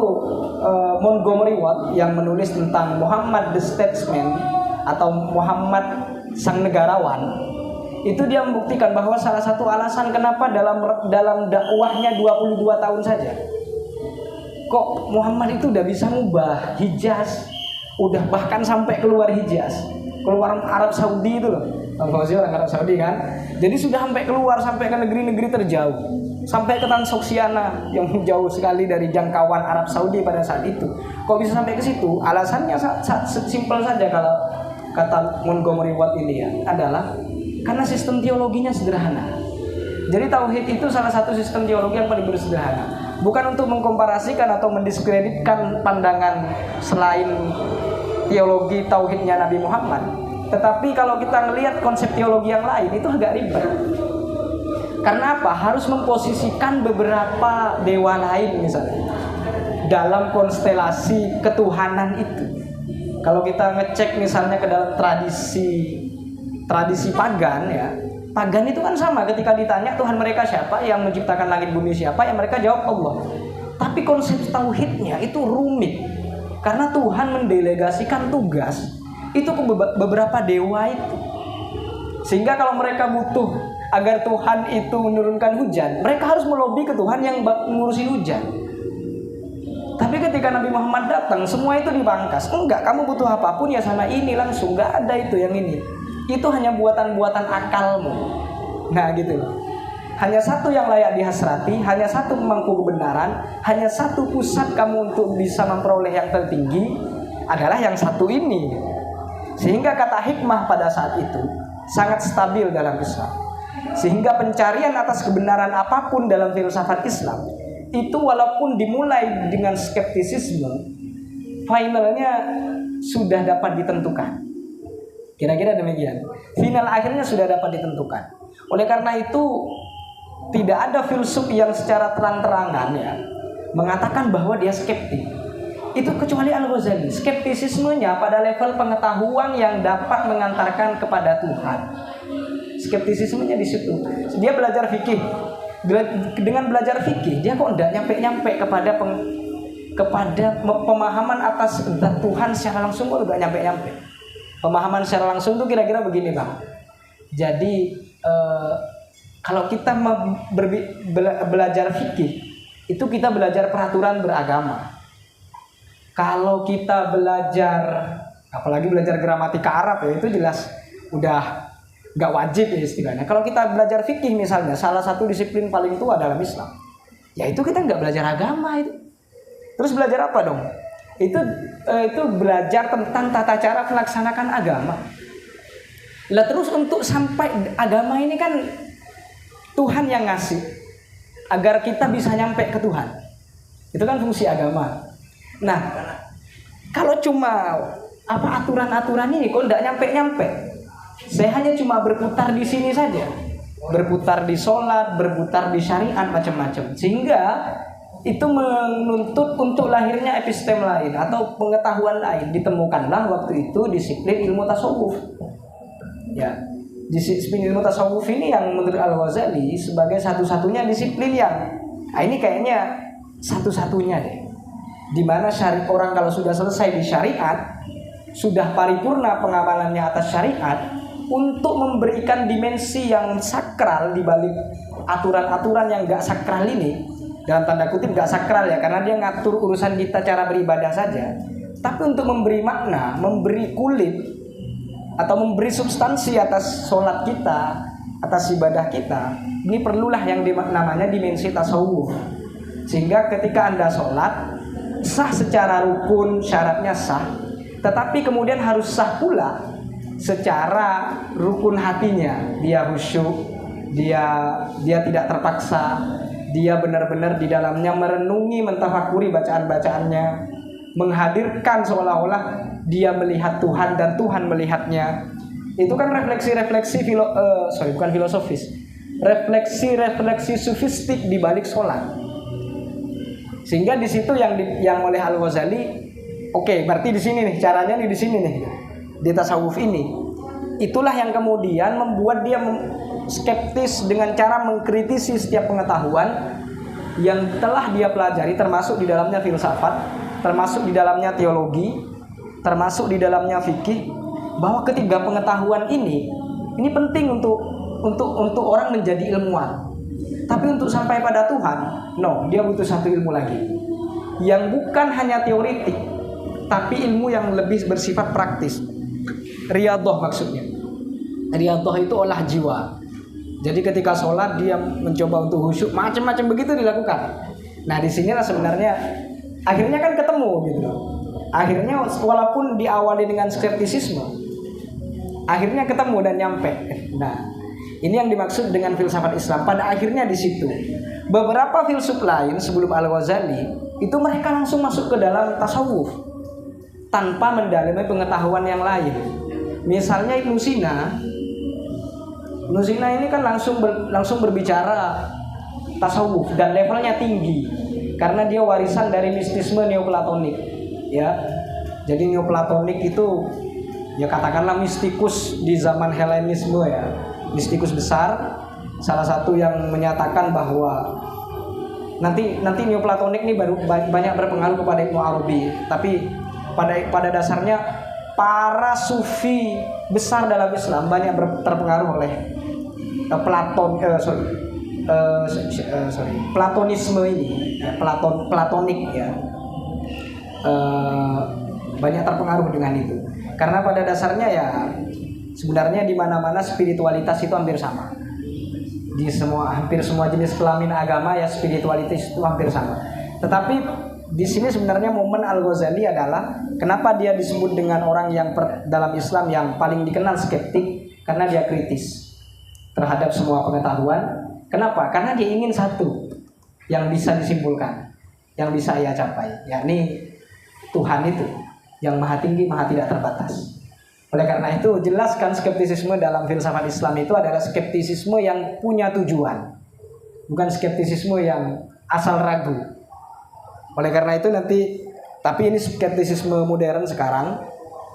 Montgomery Watt yang menulis tentang Muhammad the Statesman atau Muhammad sang negarawan, itu dia membuktikan bahwa salah satu alasan kenapa dalam dakwahnya 22 tahun saja kok Muhammad itu udah bisa ngubah Hijaz, udah bahkan sampai keluar Hijaz, keluar Arab Saudi itu loh, orang Arab Saudi kan, jadi sudah sampai keluar sampai ke negeri-negeri terjauh, sampai ke Transoksiana yang jauh sekali dari jangkauan Arab Saudi pada saat itu. Kok bisa sampai ke situ? Alasannya simpel saja kalau kata Montgomery Watt ini ya, adalah karena sistem teologinya sederhana. Jadi tauhid itu salah satu sistem teologi yang paling bersederhana. Bukan untuk mengkomparasikan atau mendiskreditkan pandangan selain teologi tauhidnya Nabi Muhammad, tetapi kalau kita melihat konsep teologi yang lain itu agak ribet. Karena apa? Harus memposisikan beberapa dewa lain misalnya dalam konstelasi ketuhanan itu. Kalau kita ngecek misalnya ke dalam tradisi pagan ya, pagan itu kan sama, ketika ditanya Tuhan mereka siapa, yang menciptakan langit bumi siapa, yang mereka jawab Allah. Tapi konsep tauhidnya itu rumit karena Tuhan mendelegasikan tugas itu ke beberapa dewa itu. Sehingga kalau mereka butuh agar Tuhan itu menurunkan hujan, mereka harus melobi ke Tuhan yang ngurusin hujan. Tapi ketika Nabi Muhammad datang, semua itu dibangkas. Enggak, kamu butuh apapun ya sama ini langsung. Enggak ada itu yang ini. Itu hanya buatan-buatan akalmu. Nah gitu loh. Hanya satu yang layak dihasrati, hanya satu pemangku kebenaran, hanya satu pusat kamu untuk bisa memperoleh yang tertinggi adalah yang satu ini. Sehingga kata hikmah pada saat itu sangat stabil dalam Islam. Sehingga pencarian atas kebenaran apapun dalam filsafat Islam itu walaupun dimulai dengan skeptisisme, finalnya sudah dapat ditentukan. Kira-kira demikian. Final akhirnya sudah dapat ditentukan. Oleh karena itu tidak ada filsuf yang secara terang-terangan ya mengatakan bahwa dia skeptik. Itu kecuali Al-Ghazali. Skeptisismenya pada level pengetahuan yang dapat mengantarkan kepada Tuhan. Skeptisismenya di situ. Dia belajar fikih. Dengan belajar fikih dia kok tidak nyampe kepada pemahaman atas zat Tuhan secara langsung, kok tidak nyampe. Pemahaman secara langsung itu kira-kira begini Bang. Jadi kalau kita belajar fikih, itu kita belajar peraturan beragama. Kalau kita belajar, apalagi belajar gramatika Arab ya, itu jelas udah nggak wajib ya istilahnya. Kalau kita belajar fikih misalnya, salah satu disiplin paling tua dalam Islam, ya itu kita nggak belajar agama itu. Terus belajar apa dong? Itu belajar tentang tata cara melaksanakan agama. Lah terus untuk sampai agama ini kan Tuhan yang ngasih agar kita bisa nyampe ke Tuhan. Itu kan fungsi agama. Nah, kalau cuma aturan-aturan ini kok tidak nyampe-nyampe. Saya hanya cuma berputar di sini saja. Berputar di sholat, berputar di syariat macam-macam. Sehingga itu menuntut untuk lahirnya epistem lain atau pengetahuan lain. Ditemukanlah waktu itu disiplin ilmu tasawuf. Ya, disiplin ilmu tasawuf ini yang menurut Al-Ghazali sebagai satu-satunya disiplin yang ini kayaknya satu-satunya deh. Dimana orang kalau sudah selesai di syariat, sudah paripurna pengamalannya atas syariat, untuk memberikan dimensi yang sakral di balik aturan-aturan yang gak sakral ini, dalam tanda kutip gak sakral ya, karena dia ngatur urusan kita cara beribadah saja, tapi untuk memberi makna, memberi kulit atau memberi substansi atas sholat kita, atas ibadah kita, ini perlulah yang namanya dimensi tasawuf. Sehingga ketika Anda sholat sah secara rukun, syaratnya sah, tetapi kemudian harus sah pula secara rukun hatinya. Dia khusyuk, dia tidak terpaksa, dia benar-benar di dalamnya merenungi, mentafakuri bacaan-bacaannya, menghadirkan seolah-olah dia melihat Tuhan dan Tuhan melihatnya. Itu kan refleksi-refleksi bukan filosofis, refleksi-refleksi sufistik di balik sholat. Sehingga di situ yang oleh Al-Ghazali, oke, berarti di sini nih caranya nih, di sini nih di tasawuf ini. Itulah yang kemudian membuat dia skeptis dengan cara mengkritisi setiap pengetahuan yang telah dia pelajari, termasuk di dalamnya filsafat, termasuk di dalamnya teologi, termasuk di dalamnya fikih, bahwa ketiga pengetahuan ini penting untuk orang menjadi ilmuwan. Tapi untuk sampai pada Tuhan, dia butuh satu ilmu lagi, yang bukan hanya teoritik, tapi ilmu yang lebih bersifat praktis. Riyadhah maksudnya. Riyadhah itu olah jiwa. Jadi ketika sholat dia mencoba untuk khusyuk, macam-macam begitu dilakukan. Nah di sinilah sebenarnya akhirnya kan ketemu gitu. Akhirnya walaupun diawali dengan skeptisisme, akhirnya ketemu dan nyampe. Nah ini yang dimaksud dengan filsafat Islam. Pada akhirnya di situ beberapa filsuf lain sebelum Al-Ghazali itu mereka langsung masuk ke dalam tasawuf tanpa mendalami pengetahuan yang lain. Misalnya Ibnu Sina ini kan langsung berbicara tasawuf dan levelnya tinggi karena dia warisan dari mistisme Neoplatonik, ya. Jadi Neoplatonik itu ya katakanlah mistikus di zaman Helenisme ya, mistikus besar, salah satu yang menyatakan bahwa nanti Neoplatonik ini baru banyak berpengaruh kepada Ibnu Arabi, tapi pada dasarnya para sufi besar dalam Islam banyak terpengaruh oleh Platonisme ini, ya, Platonik ya, banyak terpengaruh dengan itu. Karena pada dasarnya ya sebenarnya di mana-mana spiritualitas itu hampir sama. Hampir semua jenis kelamin agama ya spiritualitas itu hampir sama. Tetapi di sini sebenarnya momen Al-Ghazali adalah kenapa dia disebut dengan orang yang dalam Islam yang paling dikenal skeptik, karena dia kritis terhadap semua pengetahuan. Kenapa? Karena dia ingin satu yang bisa disimpulkan, yang bisa ia capai, yakni Tuhan itu yang maha tinggi, maha tidak terbatas. Oleh karena itu jelaskan skeptisisme dalam filsafat Islam itu adalah skeptisisme yang punya tujuan, bukan skeptisisme yang asal ragu. Oleh karena itu tapi ini skeptisisme modern sekarang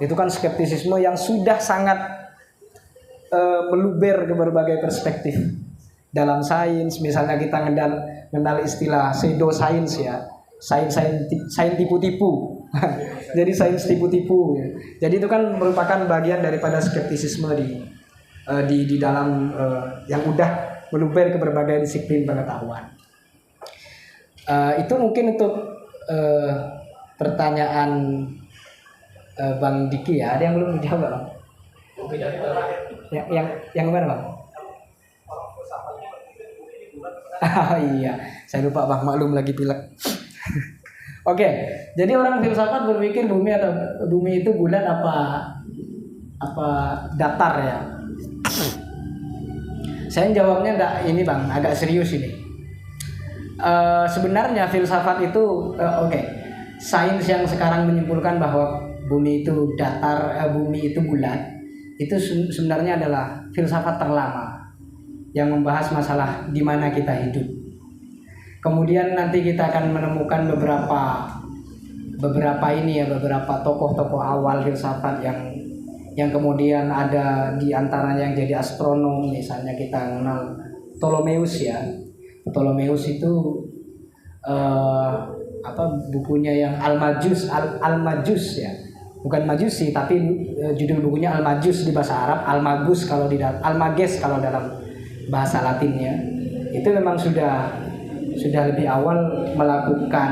itu kan skeptisisme yang sudah sangat meluber ke berbagai perspektif. Dalam sains misalnya kita mengenal istilah pseudo-sains ya, sains tipu-tipu. Jadi sains tipu-tipu ya. Jadi itu kan merupakan bagian daripada skeptisisme di dalam yang udah meluber ke berbagai disiplin pengetahuan. Itu mungkin untuk pertanyaan Bang Diki ya. Ada yang belum dijawab Bang? Yang mana Bang? Iya, saya lupa Bang, maklum lagi pilek. Oke, jadi orang filsafat berpikir bumi itu bulat apa datar ya. Saya jawabnya ini Bang, agak serius ini. Sebenarnya filsafat itu sains yang sekarang menyimpulkan bahwa bumi itu datar, bumi itu bulat, itu sebenarnya adalah filsafat terlama yang membahas masalah di mana kita hidup. Kemudian nanti kita akan menemukan beberapa tokoh-tokoh awal filsafat yang kemudian ada di antaranya yang jadi astronom. Misalnya kita kenal Ptolemeus ya. Ptolemeus itu bukunya yang Al-Majus ya. Bukan Majusi tapi judul bukunya Al-Majus di bahasa Arab, Al-Magus kalau dalam bahasa Latinnya. Itu memang sudah lebih awal melakukan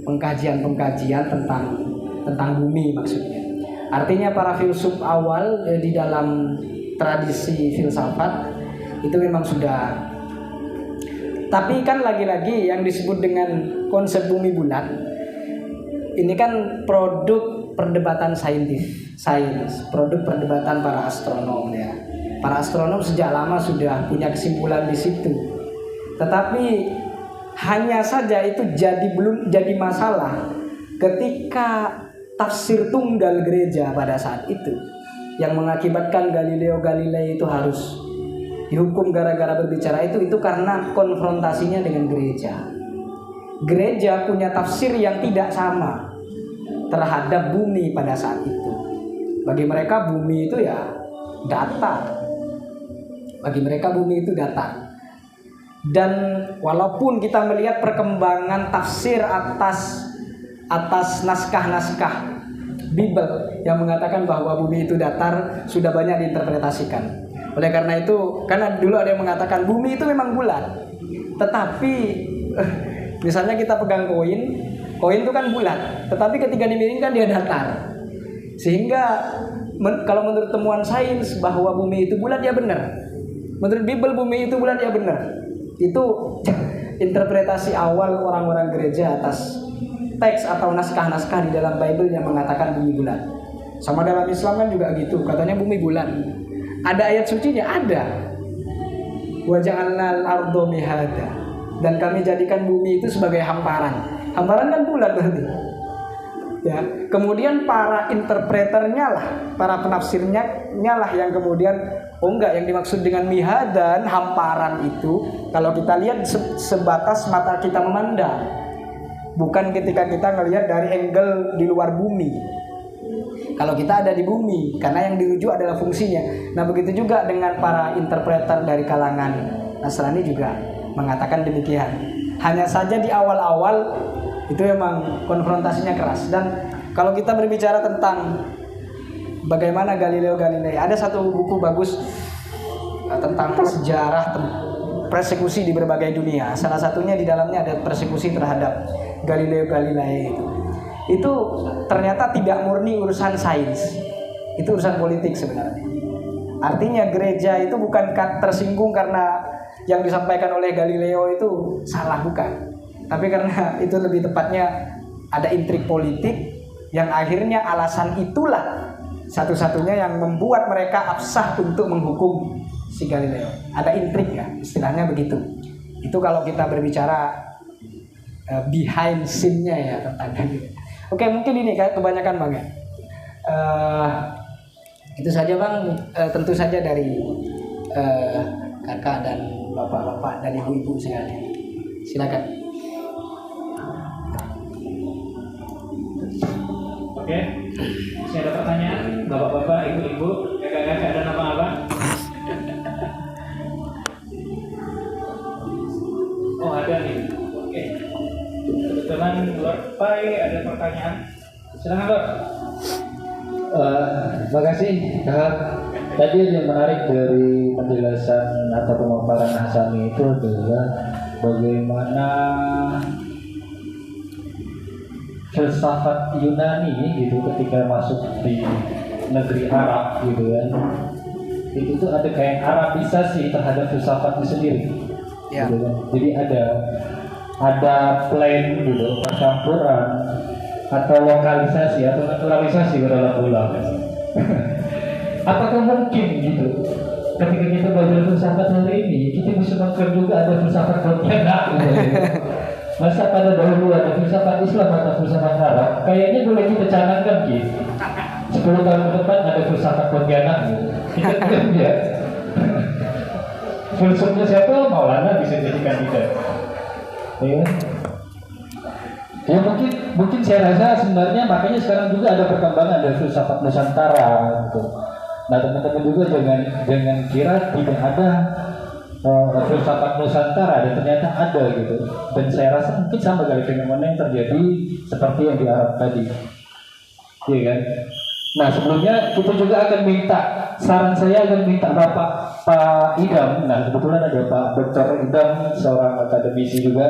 pengkajian tentang bumi maksudnya. Artinya para filsuf awal di dalam tradisi filsafat itu memang sudah. Tapi kan lagi-lagi yang disebut dengan konsep bumi bulat ini kan produk perdebatan sains, produk perdebatan para astronom ya. Para astronom sejak lama sudah punya kesimpulan di situ. Tetapi hanya saja itu belum jadi masalah ketika tafsir tunggal gereja pada saat itu yang mengakibatkan Galileo Galilei itu harus dihukum gara-gara berbicara itu karena konfrontasinya dengan gereja. Gereja punya tafsir yang tidak sama terhadap bumi pada saat itu. Bagi mereka bumi itu ya datar. Dan walaupun kita melihat perkembangan tafsir atas naskah-naskah Bible yang mengatakan bahwa bumi itu datar sudah banyak diinterpretasikan. Oleh karena itu, karena dulu ada yang mengatakan bumi itu memang bulat. Tetapi misalnya kita pegang koin itu kan bulat, tetapi ketika dimiringkan dia datar. Sehingga kalau menurut temuan sains bahwa bumi itu bulat ya benar. Menurut Bible bumi itu bulat ya benar. Itu interpretasi awal orang-orang gereja atas teks atau naskah-naskah di dalam Bible yang mengatakan bumi bulat. Sama dalam Islam kan juga gitu, katanya bumi bulat. Ada ayat sucinya? Ada. Wa ja'alnal ardo mihada. Dan kami jadikan bumi itu sebagai hamparan. Hamparan kan bulat berarti. Ya, kemudian para interpreternya lah, para penafsirnya lah yang kemudian yang dimaksud dengan mihadan hamparan itu kalau kita lihat sebatas mata kita memandang, bukan ketika kita ngelihat dari angle di luar bumi. Kalau kita ada di bumi, karena yang dirujuk adalah fungsinya. Nah begitu juga dengan para interpreter dari kalangan Nasrani juga mengatakan demikian. Hanya saja di awal-awal itu memang konfrontasinya keras. Dan kalau kita berbicara tentang bagaimana Galileo Galilei, ada satu buku bagus tentang sejarah persekusi di berbagai dunia. Salah satunya di dalamnya ada persekusi terhadap Galileo Galilei itu ternyata tidak murni urusan sains, itu urusan politik sebenarnya. Artinya gereja itu bukan tersinggung karena yang disampaikan oleh Galileo itu salah, bukan. Tapi karena itu lebih tepatnya ada intrik politik yang akhirnya alasan itulah satu-satunya yang membuat mereka absah untuk menghukum si Galileo. Ada intrik ya, istilahnya begitu. Itu kalau kita berbicara behind scene-nya ya tentang Galileo. Oke, mungkin ini kayak kebanyakan Bang ya. Itu saja Bang, tentu saja dari kakak dan bapak-bapak dan ibu-ibu sekalian. Silakan. Oke, masih ada pertanyaan, bapak-bapak, ibu-ibu, kakak-kakak dan abang-abang? Oh ada nih, oke. Kebetulan Lord Pai ada pertanyaan. Silakan Lord. Terima kasih kakak. tadi yang menarik dari penjelasan atau pemaparan Hasani itu adalah bagaimana filsafat Yunani gitu ketika masuk di negeri Arab gitu kan, itu tuh ada kayak Arabisasi terhadap filsafatnya sendiri. Ya. Gitu kan. Jadi ada plan gitu, percampuran atau lokalisasi atau naturalisasi dalam ulang. Apakah mungkin gitu ketika kita belajar filsafat hari ini kita bisa mengklaim juga ada filsafat Pontianak gitu. Masa pada dahulu ada filsafat Islam atau filsafat Arab, kayaknya boleh kita canangkan gitu. 10 tahun ke depan ada filsafat Pontianak gitu. Kita klaim ya. Filsufnya siapa? Maulana bisa jadi kandidat. Ya. Ya mungkin saya rasa sebenarnya makanya sekarang juga ada perkembangan dari filsafat Nusantara gitu. Nah teman-teman juga jangan kira tidak ada filsafat Nusantara, dan ternyata ada gitu. Dan saya rasa mungkin sama kali fenomena yang terjadi seperti yang di Arab tadi, iya kan? Nah sebelumnya kita juga akan minta saran, saya akan minta Pak Idam. Nah kebetulan ada Pak Dr. Idam, seorang akademisi juga.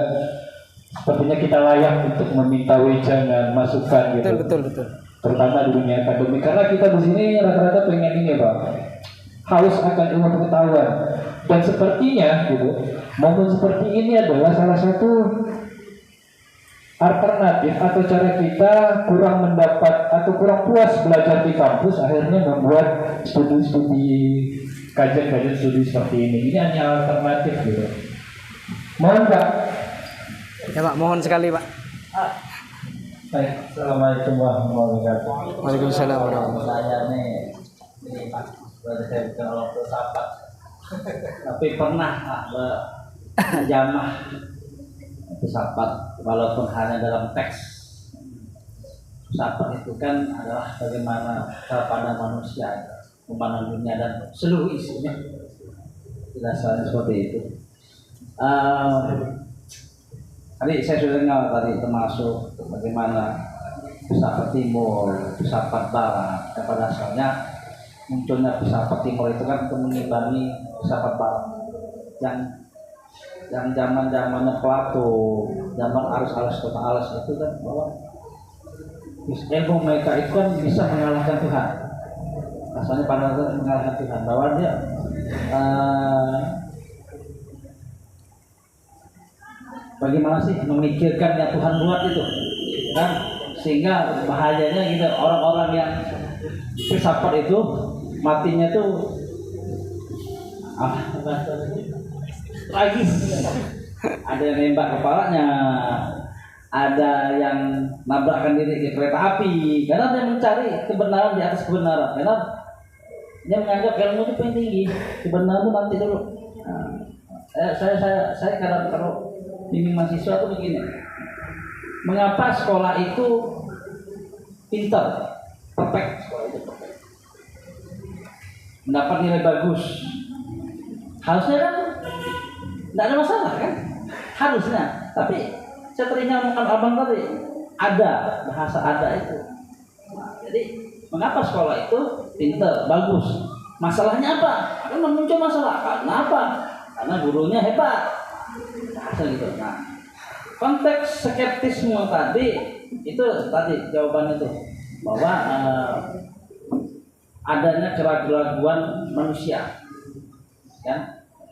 Sepertinya kita layak untuk meminta wejangan, masukan gitu. Betul. Terutama di dunia akademik, karena kita di sini rata-rata pengen ini Pak, haus akan ilmu pengetahuan. Dan sepertinya gitu, momen seperti ini adalah salah satu alternatif atau cara kita kurang mendapat atau kurang puas belajar di kampus, akhirnya membuat studi-studi, kajian-kajian studi seperti ini. Ini hanya alternatif gitu. Mohon Pak. Ya Pak, mohon sekali Pak. Baik, assalamualaikum warahmatullahi wabarakatuh. Waalaikumsalam warahmatullahi wabarakatuh. Saya nih, ini Pak, saya bukan orang filsafat, tapi pernah jamah filsafat walaupun hanya dalam teks. Filsafat itu kan adalah bagaimana cara pandang manusia, memandang dunia dan seluruh isinya. Jelasan seperti itu. Tadi saya sudah dengar tadi termasuk bagaimana filsafat timur, filsafat barat. Pada dasarnya munculnya filsafat timur itu kan untuk mengimbangi filsafat barat yang zaman-zamannya Plato, zaman Aristoteles itu kan bahwa ilmu mereka itu kan bisa mengalahkan Tuhan. Asalnya pada dasarnya mengalahkan Tuhan, bahwa dia bagaimana sih memikirkan yang Tuhan buat itu kan, sehingga bahayanya gitu orang-orang yang filsafat itu matinya tuh tragis. Ada yang nembak kepalanya, ada yang nabrakkan diri di kereta api karena dia mencari kebenaran di atas kebenaran, karena dia menganggap ilmu itu paling tinggi, kebenaran itu nanti dulu. Saya kalau bimbing mahasiswa itu begini, mengapa sekolah itu pintar, perfect, sekolah itu perfect, mendapat nilai bagus, harusnya kan tidak ada masalah kan, harusnya. Tapi saya teringat omongan abang tadi, ada bahasa ada itu. Nah, jadi mengapa sekolah itu pintar, bagus, masalahnya apa? Karena muncul masalah. Kenapa? Karena gurunya hebat. Asal gitu. Nah, konteks skeptisme tadi itu tadi jawabannya itu bahwa adanya keraguan manusia, ya,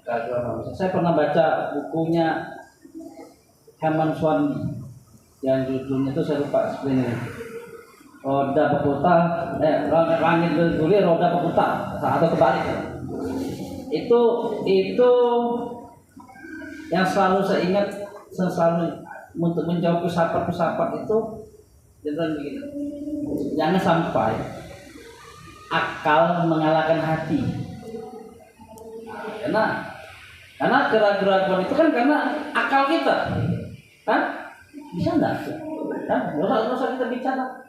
keraguan manusia. Saya pernah baca bukunya Herman Swandy yang judulnya itu saya lupa sebenarnya. Roda berputar, langit bergulir, roda berputar, atau kebalik. Itu yang selalu saya ingat, selalu untuk menjawab filsafat itu jangan begini, jangan sampai akal mengalahkan hati. Karena keraguan itu kan karena akal kita, kan bisa enggak? Kan nggak usah kita bicara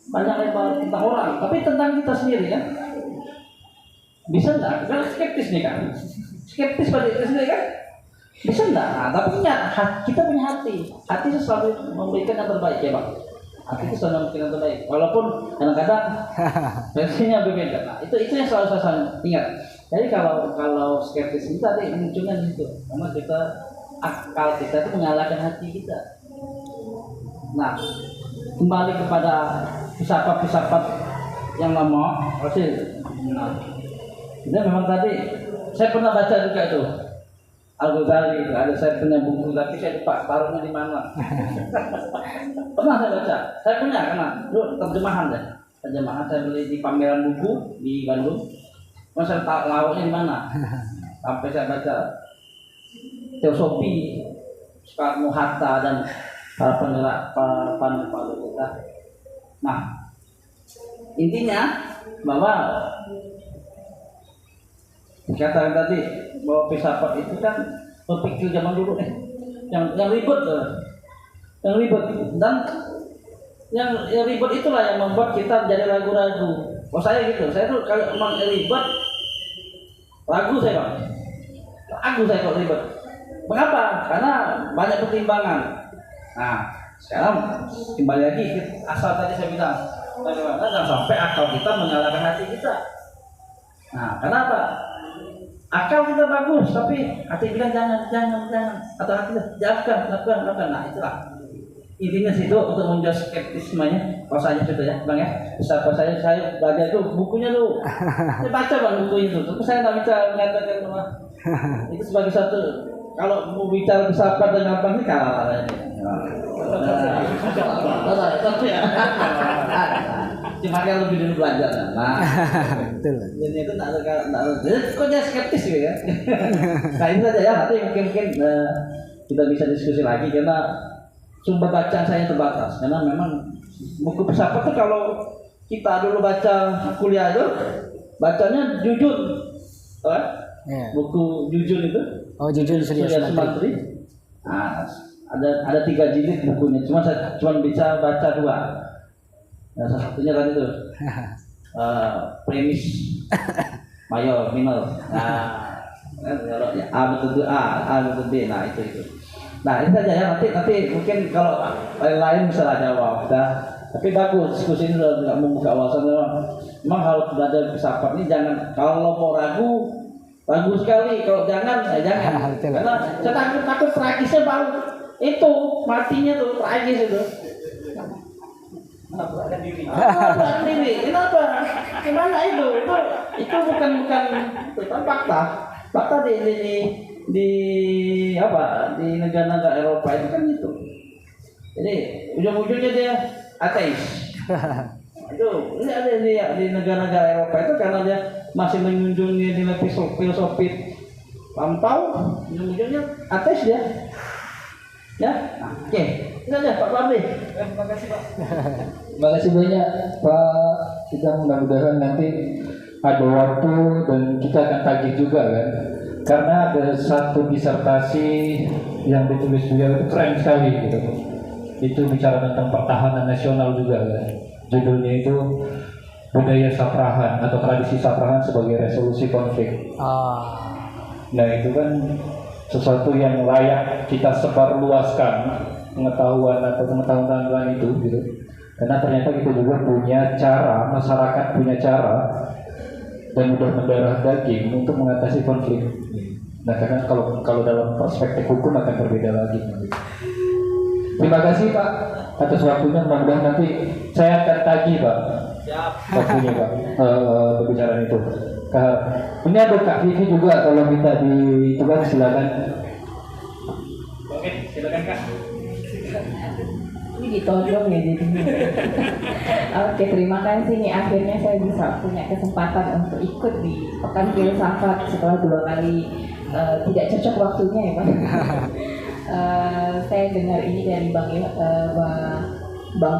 banyak lebar tentang orang, tapi tentang kita sendiri kan, bisa enggak? Karena skeptis nih kan, skeptis pada kita sendiri kan. Bisa enggak? Nah, tapi kita punya hati. Hati selalu memberikan yang terbaik ya Pak. Hati itu selalu memikirkan terbaik, walaupun kadang-kadang versinya berbeda. Nah, itu yang selalu saya ingat. Jadi kalau skeptis itu tadi munculnya di situ, karena akal kita itu mengalahkan hati kita. Nah, kembali kepada filsafat yang lama, nah, itu memang tadi saya pernah baca juga itu Al-Ghazali itu, ada saya punya buku tapi saya lupa taruhnya di mana. Pernah saya baca, saya punya karena itu terjemahan saya beli di pameran buku di Bandung. Masa tak lauknya di mana? Sampai saya baca teosofi Soekarno Hatta dan para penggerak panutan kita. Nah, intinya bahwa dikatakan tadi bahwa filsafat itu kan berpikir zaman dulu yang ribet dan yang ribet itulah yang membuat kita jadi ragu-ragu. Oh saya gitu, saya tuh kalau emang ribet ragu saya kok ribet. Mengapa? Karena banyak pertimbangan. Nah sekarang kembali lagi asal tadi saya bilang bagaimana jangan sampai akal kita menyalahkan hati kita. Nah kenapa? Akal kita bagus, tapi hati bilang jangan, atau hati bilang lakukan. Nah itulah intinya situ untuk menjawab skeptismenya. Bahasanya sudah ya, bang ya. Bisa saya baca itu bukunya tuh. Saya baca bang buku itu, tapi saya nggak bisa mengatakan bahwa itu sebagai satu. Kalau mau bicara filsafat dengan apa ini kalah ini. Cuma kan lebih dulu belajar. Nah, Betul. jadi itu nggak ada. Jadi kok jadi skeptis gitu ya. Nah ini saja ya. Nanti mungkin kita bisa diskusi lagi karena sumber bacaan saya terbatas. Karena memang buku filsafat itu kalau kita dulu baca kuliah itu bacanya Jujun, Yeah. buku Jujun itu. Oh, Jujun Surya Sumantri. Nah, ada 3 jilid bukunya. Saya cuma bisa baca 2. Nah, salah satunya tadi itu premis mayor minor. Nah, kalau A betul A betul B. Nah itu. Nah itu saja ya. Nanti mungkin kalau lain bisa jawab. Tapi bagus diskusi ini udah nggak membuka wawasan. Memang kalau belajar filsafat ini jangan, kalau mau ragu sekali. Kalau jangan karena saya takut tragisnya baru itu matinya tuh tragis itu. Bukan diri. Kenapa? Gimana itu? Itu bukan fakta di negara-negara Eropa itu kan itu. Jadi ujung-ujungnya dia ateis. Itu ini ada di negara-negara Eropa itu karena dia masih menjunjung nilai filosofi lampau, ujung-ujungnya ateis dia. Ya, oke. Itu aja Pak Fadli. Terima kasih Pak. Terima kasih banyak Pak. Kita mudah-mudahan nanti ada waktu dan kita akan tagih juga kan. Karena ada satu disertasi yang ditulis beliau itu keren sekali gitu. Itu bicara tentang pertahanan nasional juga kan. Judulnya itu budaya saprahan atau tradisi saprahan sebagai resolusi konflik. Nah itu kan sesuatu yang layak kita sebarluaskan pengetahuan itu gitu. Karena ternyata kita juga punya cara, masyarakat punya cara dan mudah mendarah daging untuk mengatasi konflik. Nah karena kalau dalam perspektif hukum akan berbeda lagi. Terima kasih Pak atas waktunya. Mudah-mudahan nanti saya akan tagih Pak. Siap. Waktunya Pak berbicara itu. Ini ada Kak Vivi juga kalau minta itu kan silakan. Oke, silakan Kak. Ini ditodong ya jadi. Oke, terima kasih nih akhirnya saya bisa punya kesempatan untuk ikut di Pekan Filsafat setelah 2 kali tidak cocok waktunya ya Pak. Saya dengar ini dari Bang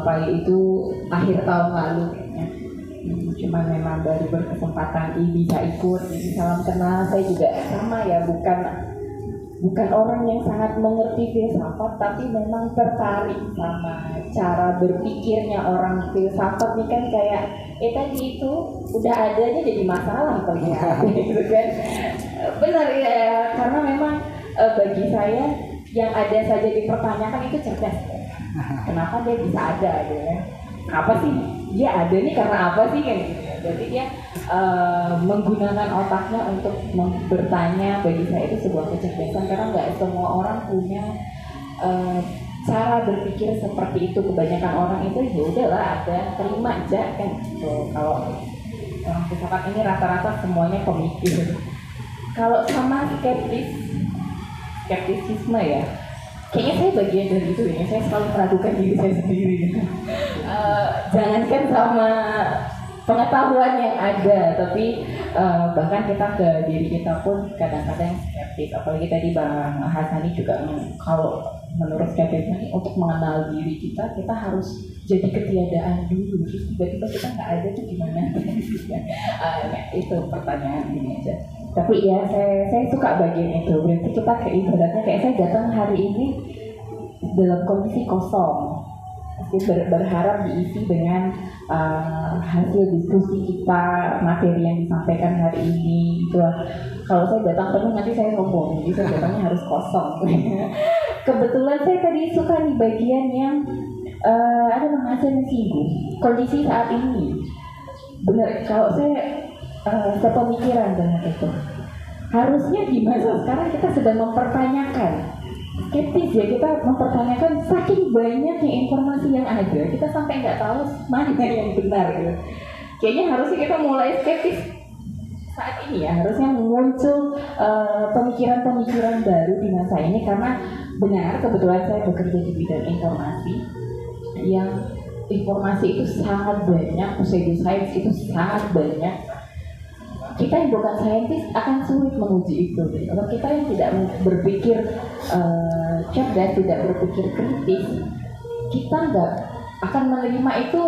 Pai itu akhir tahun lalu kayaknya. Cuma memang baru berkesempatan ini bisa ikut, jadi salam kenal. Saya juga sama ya, bukan orang yang sangat mengerti filsafat, tapi memang tertarik sama cara berpikirnya orang filsafat nih kan kayak tadi itu udah adanya jadi masalah gitu kan. Benar ya, karena memang bagi saya yang ada saja dipertanyakan itu cerdas. Kenapa dia bisa ada gitu kan? Apa sih dia ada nih karena apa sih kan? Gitu. Jadi dia menggunakan otaknya untuk bertanya. Bagi saya itu sebuah kecerdasan karena nggak semua orang punya cara berpikir seperti itu. Kebanyakan orang itu ya udahlah ada, terima aja kan. Gitu. Kalau orang filsafat ini rata-rata semuanya pemikir. Kalau sama skeptisisme ya, kayaknya saya bagian dari itu ya. Saya selalu meragukan diri saya sendiri. Jangankan sama pengetahuan yang ada, tapi bahkan kita ke diri kita pun kadang-kadang skeptis. Apalagi tadi Bang Hasani juga kalau menurut skeptisme ini untuk mengenal diri kita harus jadi ketiadaan dulu. Terus tiba-tiba kita nggak ada tuh gimana? Itu pertanyaan ini aja. Tapi ya saya suka bagian itu. Berarti kita kayak ibaratnya kayak saya datang hari ini dalam kondisi kosong. Berharap diisi dengan hasil diskusi kita, materi yang disampaikan hari ini. Itulah. Kalau saya datang penuh nanti saya sombong, jadi saya datangnya harus kosong. Kebetulan saya tadi suka nih bagian yang ada menghasilkan singgung kondisi saat ini. Benar, kalau saya sepemikiran dengan itu. Harusnya di masa sekarang kita sedang mempertanyakan. Skeptis ya, kita mempertanyakan saking banyaknya informasi yang ada, kita sampai nggak tahu mana yang benar gitu. Kayaknya harusnya kita mulai skeptis saat ini ya, harusnya muncul pemikiran-pemikiran baru di masa ini. Karena benar, kebetulan saya bekerja di bidang informasi, yang informasi itu sangat banyak, pseudoscience itu sangat banyak. Kita yang bukan saintis akan sulit menguji itu. Kalau kita yang tidak berpikir cerdas, tidak berpikir kritis, kita nggak akan menerima itu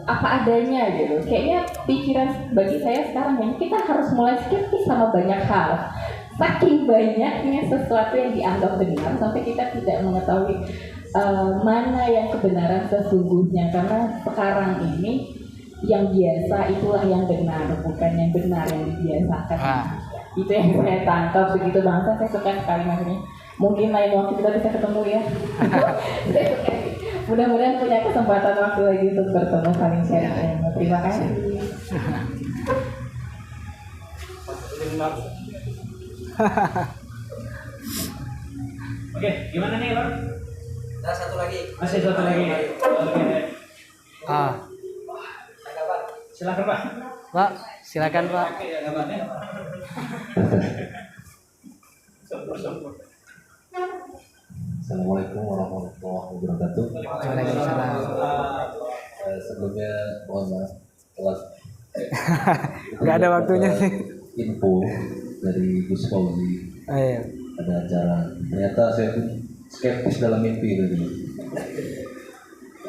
apa adanya gitu. Kayaknya pikiran bagi saya sekarang ini kita harus mulai skeptis sama banyak hal. Saking banyaknya sesuatu yang dianggap benar sampai kita tidak mengetahui mana yang kebenaran sesungguhnya. Karena sekarang ini yang biasa itulah yang benar, bukan yang benar yang dibiasakan. Itu yang saya tangkap begitu bangsa. Saya suka sekali maksudnya. Mungkin lain waktu kita bisa ketemu ya. Saya suka. Mudah-mudahan punya kesempatan waktu lagi untuk bertemu, saling share. Terima kasih. Oke, gimana nih Bang? Nah, satu lagi. Masih satu lagi. Oke. Silakan Pak. Pak, silakan Pak. Assalamualaikum warahmatullahi wabarakatuh. Waalaikumsalam. Sebelumnya mohon maaf telat. Nggak ada waktunya sih. Info dari Gus Fauzi Ayo. ada acara. Ternyata saya pun skeptis dalam mimpi tadi.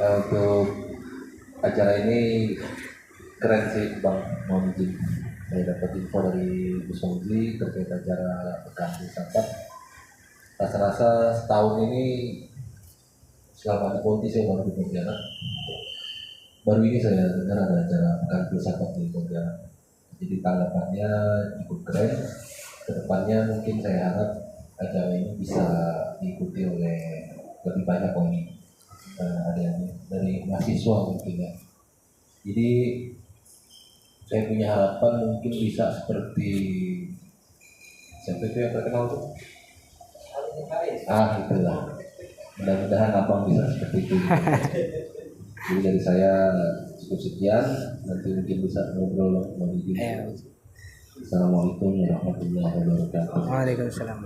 Untuk acara ini keren sih Bang, mohon izin. Saya dapat info dari Gus Fauzi terkait acara pekan filsafat. Rasa-rasa setahun ini selama di Ponti saya baru di Pontianak. Baru ini saya dengar ada acara pekan filsafat di Pontianak. Jadi tanggapannya cukup keren. Kedepannya mungkin saya harap acara ini bisa diikuti oleh lebih banyak orang ada yang dari mahasiswa mungkin ya. Jadi saya punya harapan mungkin bisa seperti siapa itu yang terkenal tuh? Itulah. Mudah-mudahan abang bisa seperti itu. Jadi dari saya cukup sekian. Nanti mungkin bisa ngobrol lagi. Assalamualaikum warahmatullahi wabarakatuh. Waalaikumsalam.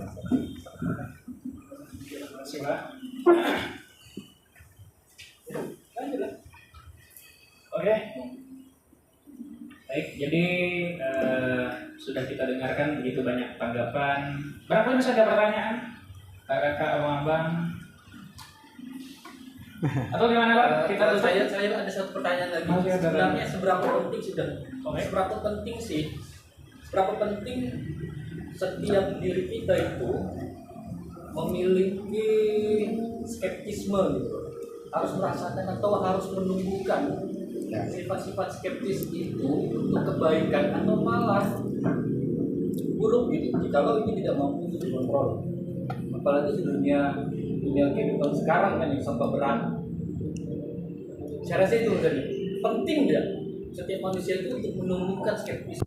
Oke. Baik, jadi sudah kita dengarkan begitu banyak tanggapan. Barangkali masih ada pertanyaan? Kakak abang-abang atau gimana Pak? Kita Saya ada satu pertanyaan lagi. Sebenarnya seberapa penting setiap diri kita itu memiliki skeptisme gitu. Harus merasakan atau harus menumbuhkan sifat-sifat skeptis itu untuk kebaikan atau malah buruk gitu. Jikalau ini tidak mampu dikontrol. Apalagi di dunia kehidupan sekarang kan yang serba berat, Saya rasa itu tadi penting tidak setiap manusia itu untuk menumbuhkan skeptis.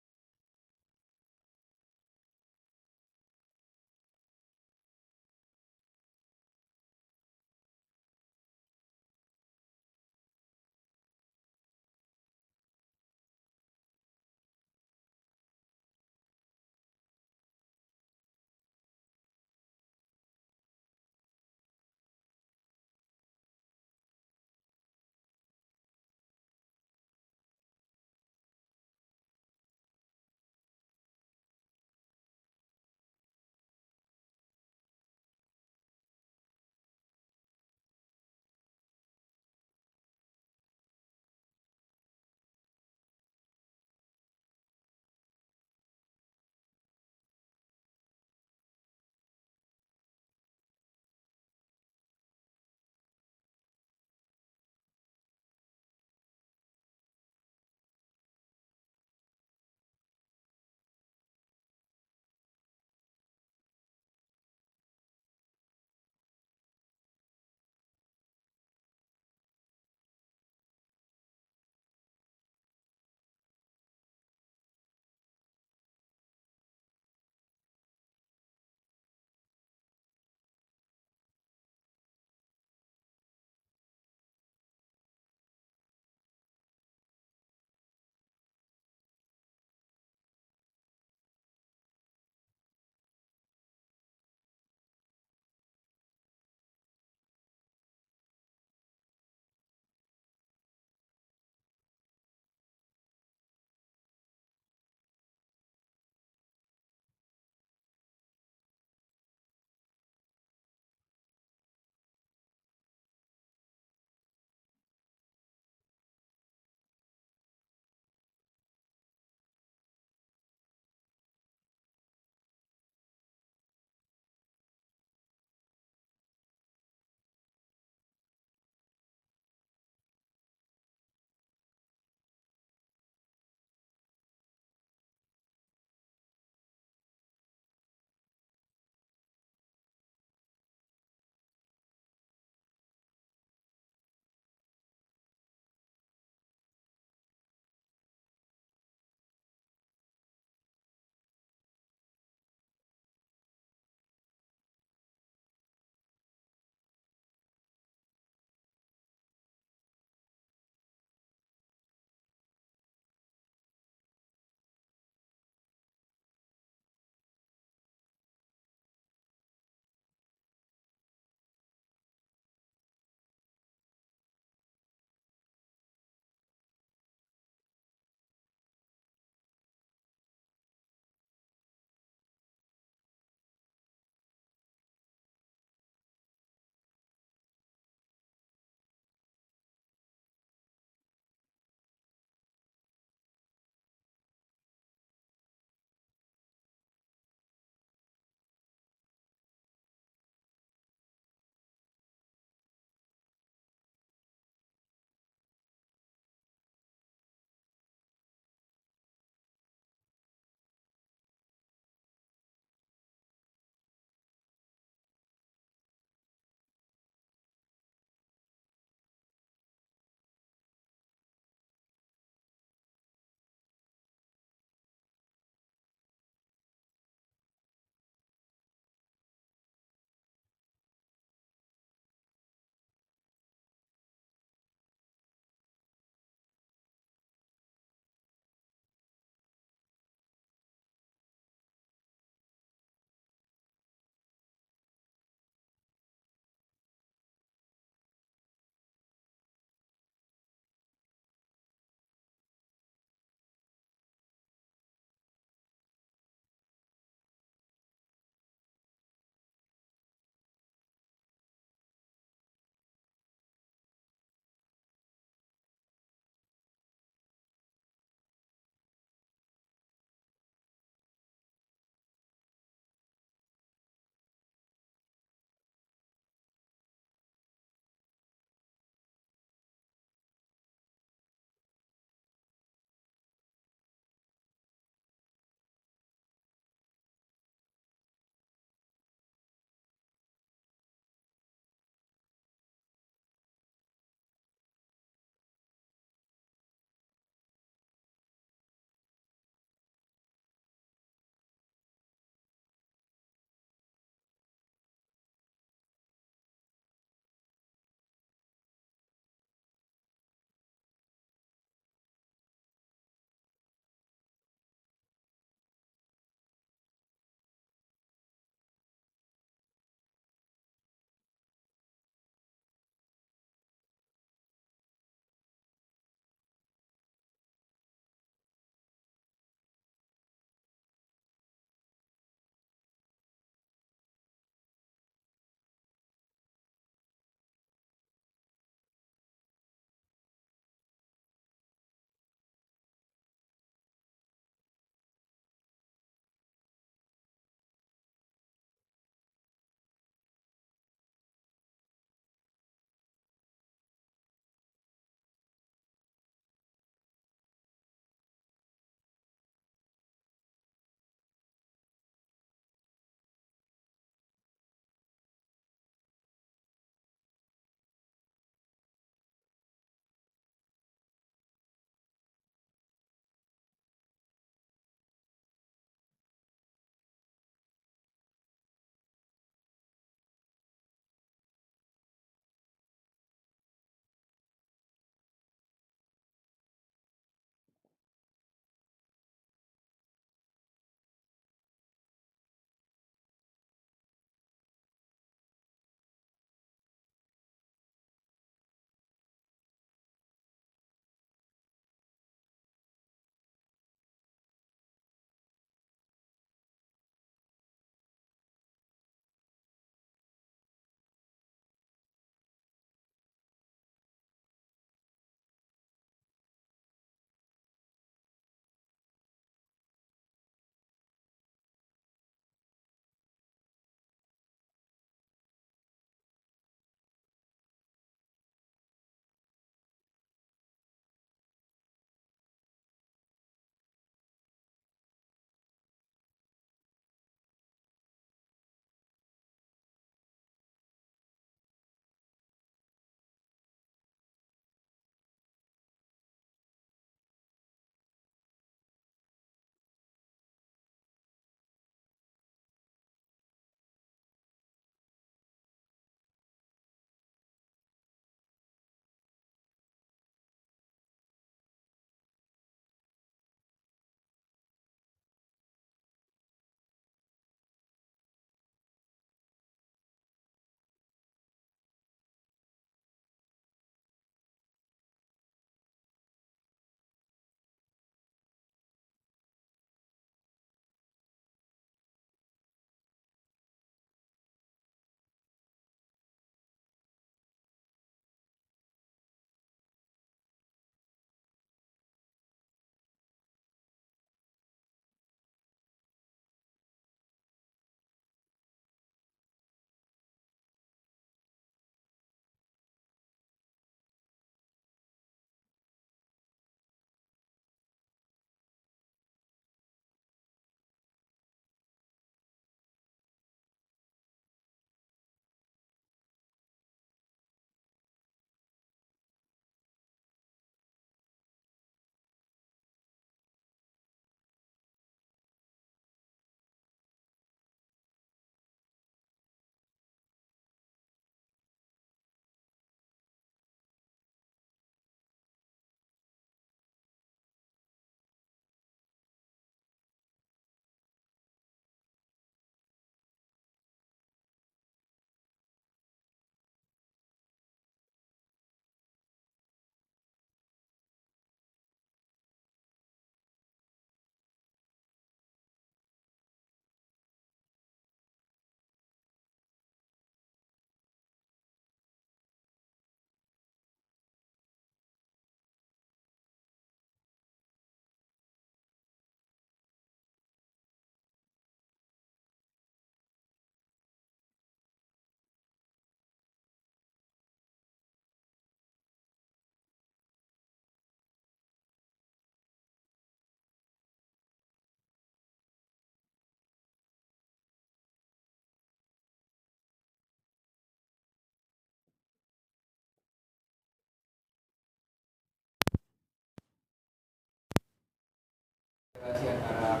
relasi antara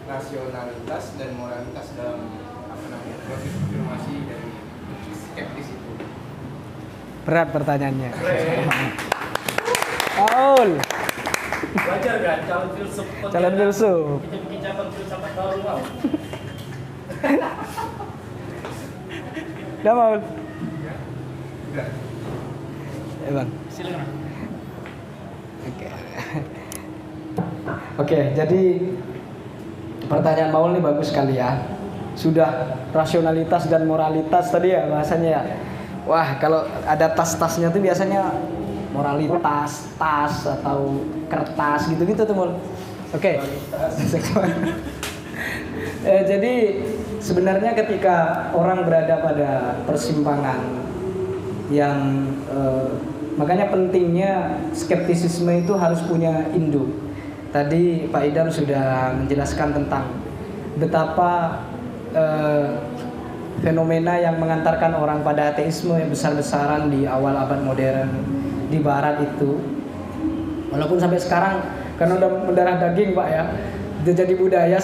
rasionalitas dan moralitas dalam proses afirmasi dari skeptis itu. Berat pertanyaannya. Paul. Wajar kan calon filsuf? Calon filsuf. Bikin cabang filsafat baru mau. Udah Paul. Bang. Silakan. Oke, jadi pertanyaan Paul ini bagus sekali ya. Sudah rasionalitas dan moralitas tadi ya bahasanya ya. Wah, kalau ada tas-tasnya tuh biasanya moralitas, tas atau kertas gitu-gitu tuh Mul. Oke. Jadi sebenarnya ketika orang berada pada persimpangan yang makanya pentingnya skeptisisme itu harus punya induk. Tadi Pak Idam sudah menjelaskan tentang betapa fenomena yang mengantarkan orang pada ateisme yang besar-besaran di awal abad modern di Barat itu, walaupun sampai sekarang karena udah mendarah daging Pak ya, udah jadi budaya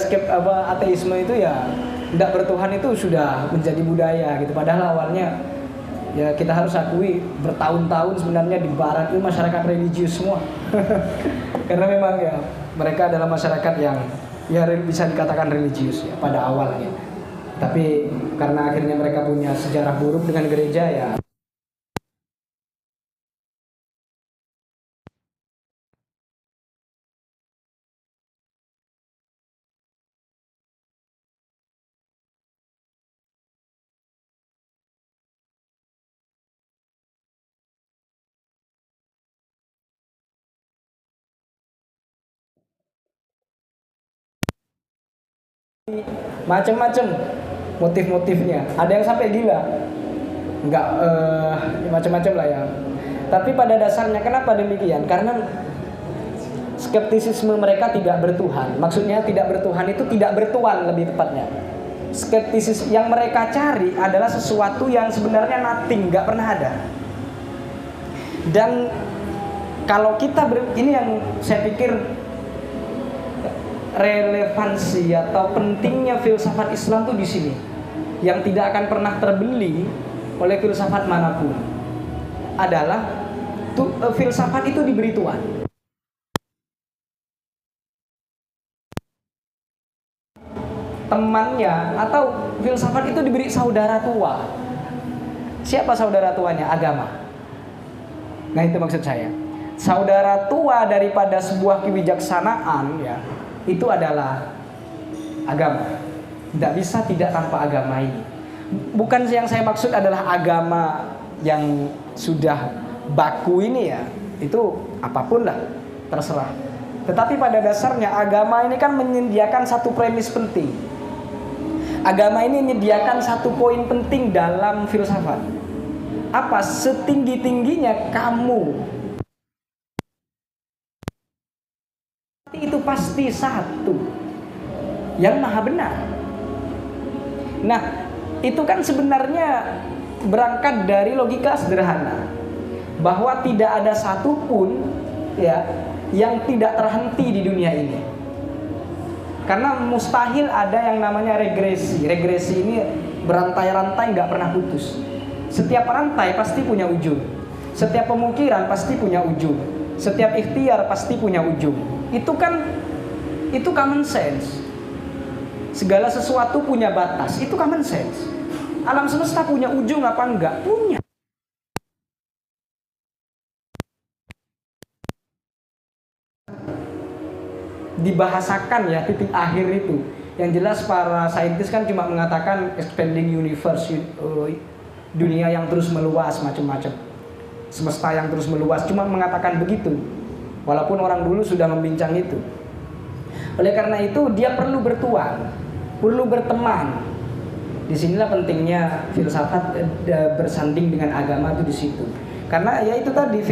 ateisme itu ya tidak bertuhan itu sudah menjadi budaya gitu. Padahal awalnya ya kita harus akui bertahun-tahun sebenarnya di Barat itu masyarakat religius semua. Karena memang ya mereka adalah masyarakat yang ya bisa dikatakan religius ya pada awalnya. Tapi karena akhirnya mereka punya sejarah buruk dengan gereja ya. Macam-macam motif-motifnya, ada yang sampai gila, nggak macam-macam lah ya. Tapi pada dasarnya kenapa demikian? Karena skeptisisme mereka tidak bertuhan. Maksudnya tidak bertuhan itu tidak bertuan lebih tepatnya. Skeptisis yang mereka cari adalah sesuatu yang sebenarnya nothing, nggak pernah ada. Dan kalau kita ini yang saya pikir relevansi atau pentingnya filsafat Islam tuh di sini, yang tidak akan pernah terbeli oleh filsafat manapun adalah filsafat itu diberi Tuhan. Temannya atau filsafat itu diberi saudara tua. Siapa saudara tuanya? Agama. Nah itu maksud saya. Saudara tua daripada sebuah kebijaksanaan ya, itu adalah agama. Tidak bisa tidak tanpa agama ini. Bukan yang saya maksud adalah agama yang sudah baku ini ya, itu apapun lah, terserah. Tetapi pada dasarnya agama ini kan menyediakan satu premis penting. Agama ini menyediakan satu poin penting dalam filsafat. Apa? Setinggi-tingginya kamu, itu pasti satu yang maha benar. Nah, itu kan sebenarnya berangkat dari logika sederhana bahwa tidak ada satupun ya yang tidak terhenti di dunia ini. Karena mustahil ada yang namanya regresi. Regresi ini berantai-rantai nggak pernah putus. Setiap rantai pasti punya ujung. Setiap pemikiran pasti punya ujung. Setiap ikhtiar pasti punya ujung. Itu common sense. Segala sesuatu punya batas, itu common sense. Alam semesta punya ujung apa enggak? Punya. Dibahasakan ya titik akhir itu. Yang jelas para saintis kan cuma mengatakan expanding universe, dunia yang terus meluas macam-macam. Semesta yang terus meluas, cuma mengatakan begitu. Walaupun orang dulu sudah membincang itu. Oleh karena itu dia perlu bertuan, perlu berteman. Disinilah pentingnya filsafat bersanding dengan agama itu di situ. Karena ya itu tadi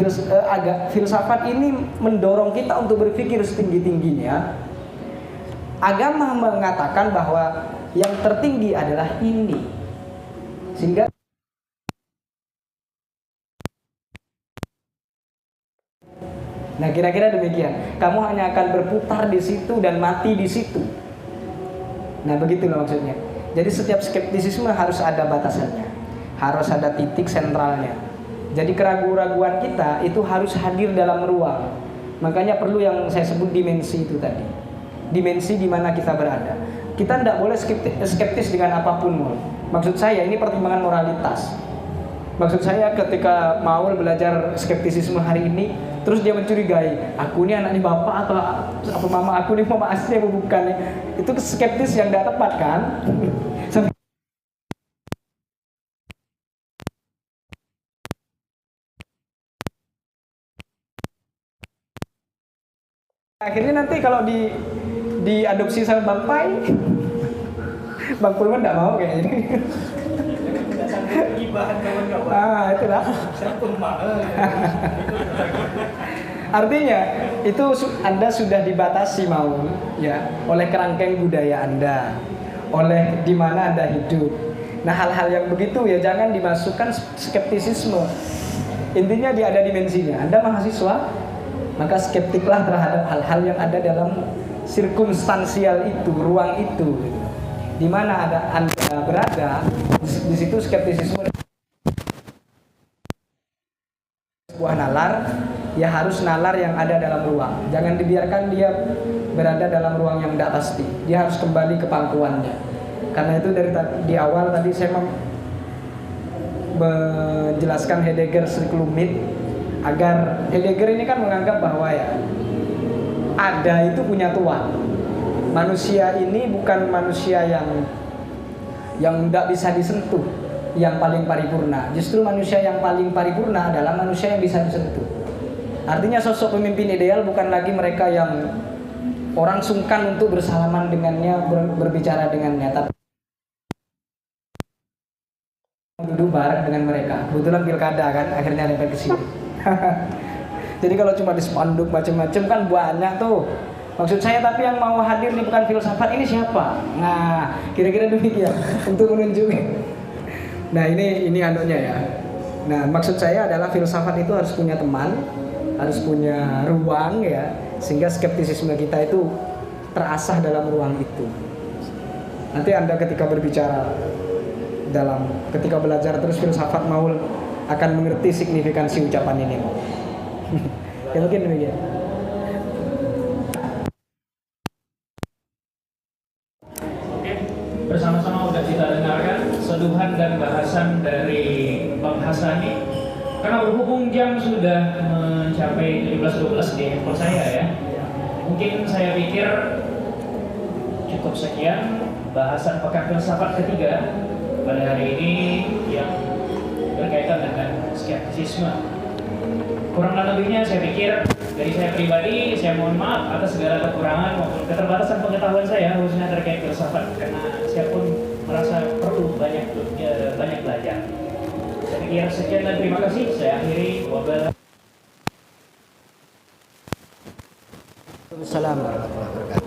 filsafat ini mendorong kita untuk berpikir setinggi-tingginya. Agama mengatakan bahwa yang tertinggi adalah ini. Sehingga Nah, kira-kira demikian. Kamu hanya akan berputar di situ dan mati di situ. Nah, begitu loh maksudnya. Jadi setiap skeptisisme harus ada batasannya, harus ada titik sentralnya. Jadi keraguan-raguan kita itu harus hadir dalam ruang. Makanya perlu yang saya sebut dimensi itu tadi. Dimensi di mana kita berada. Kita tidak boleh skeptis dengan apapun. Maksud saya ini pertimbangan moralitas. Maksud saya ketika Maul belajar skeptisisme hari ini, terus dia mencurigai, aku ini anaknya bapak atau apa mama aku ini mama asli atau bukan? Itu skeptis yang tidak tepat kan? Akhirnya nanti kalau diadopsi sama Bang Pai, Bang Pulman tidak mau kayaknya. Bahan kawan-kawan. Itu lah. Saya pun mahal. Artinya itu Anda sudah dibatasi mau ya oleh kerangkeng budaya Anda, oleh di mana Anda hidup. Nah, hal-hal yang begitu ya jangan dimasukkan skeptisisme. Intinya dia ada dimensinya. Anda mahasiswa, maka skeptiklah terhadap hal-hal yang ada dalam sirkumstansial itu, ruang itu. Di mana Anda berada, di situ skeptisisme sebuah nalar, ya harus nalar yang ada dalam ruang. Jangan dibiarkan dia berada dalam ruang yang tidak pasti. Dia harus kembali ke pangkuannya. Karena itu dari di awal tadi saya menjelaskan Heidegger Striklumit, agar Heidegger ini kan menganggap bahwa ya ada itu punya Tuhan. Manusia ini bukan manusia yang tidak bisa disentuh, yang paling paripurna. Justru manusia yang paling paripurna adalah manusia yang bisa disentuh. Artinya sosok pemimpin ideal bukan lagi mereka yang orang sungkan untuk bersalaman dengannya, berbicara dengannya, tapi duduk bareng dengan mereka. Kebetulan pilkada kan, akhirnya lempar ke sini. Jadi kalau cuma di spanduk macam-macam kan banyak tuh. Maksud saya tapi yang mau hadir ini bukan filsafat, ini siapa? Nah, kira-kira demikian untuk menunjukkan. Nah, ini anunya ya. Nah, maksud saya adalah filsafat itu harus punya teman, harus punya ruang ya, sehingga skeptisisme kita itu terasah dalam ruang itu. Nanti Anda ketika berbicara ketika belajar terus filsafat Maul akan mengerti signifikansi ucapan ini. Ya mungkin demikian. Bersama-sama sudah kita dengarkan seduhan dan bahasan dari Bang Hasani. Karena berhubung jam sudah mencapai 15.12 di handphone saya ya, mungkin saya pikir cukup sekian bahasan pekan filsafat ketiga pada hari ini yang berkaitan dengan skeptisisme. Kurang lebihnya saya pikir dari saya pribadi, saya mohon maaf atas segala kekurangan maupun keterbatasan pengetahuan saya khususnya terkait filsafat, karena saya pun merasa perlu banyak belajar. Saya pikir sekian dan terima kasih. Saya akhiri. Wassalamualaikum warahmatullahi wabarakatuh.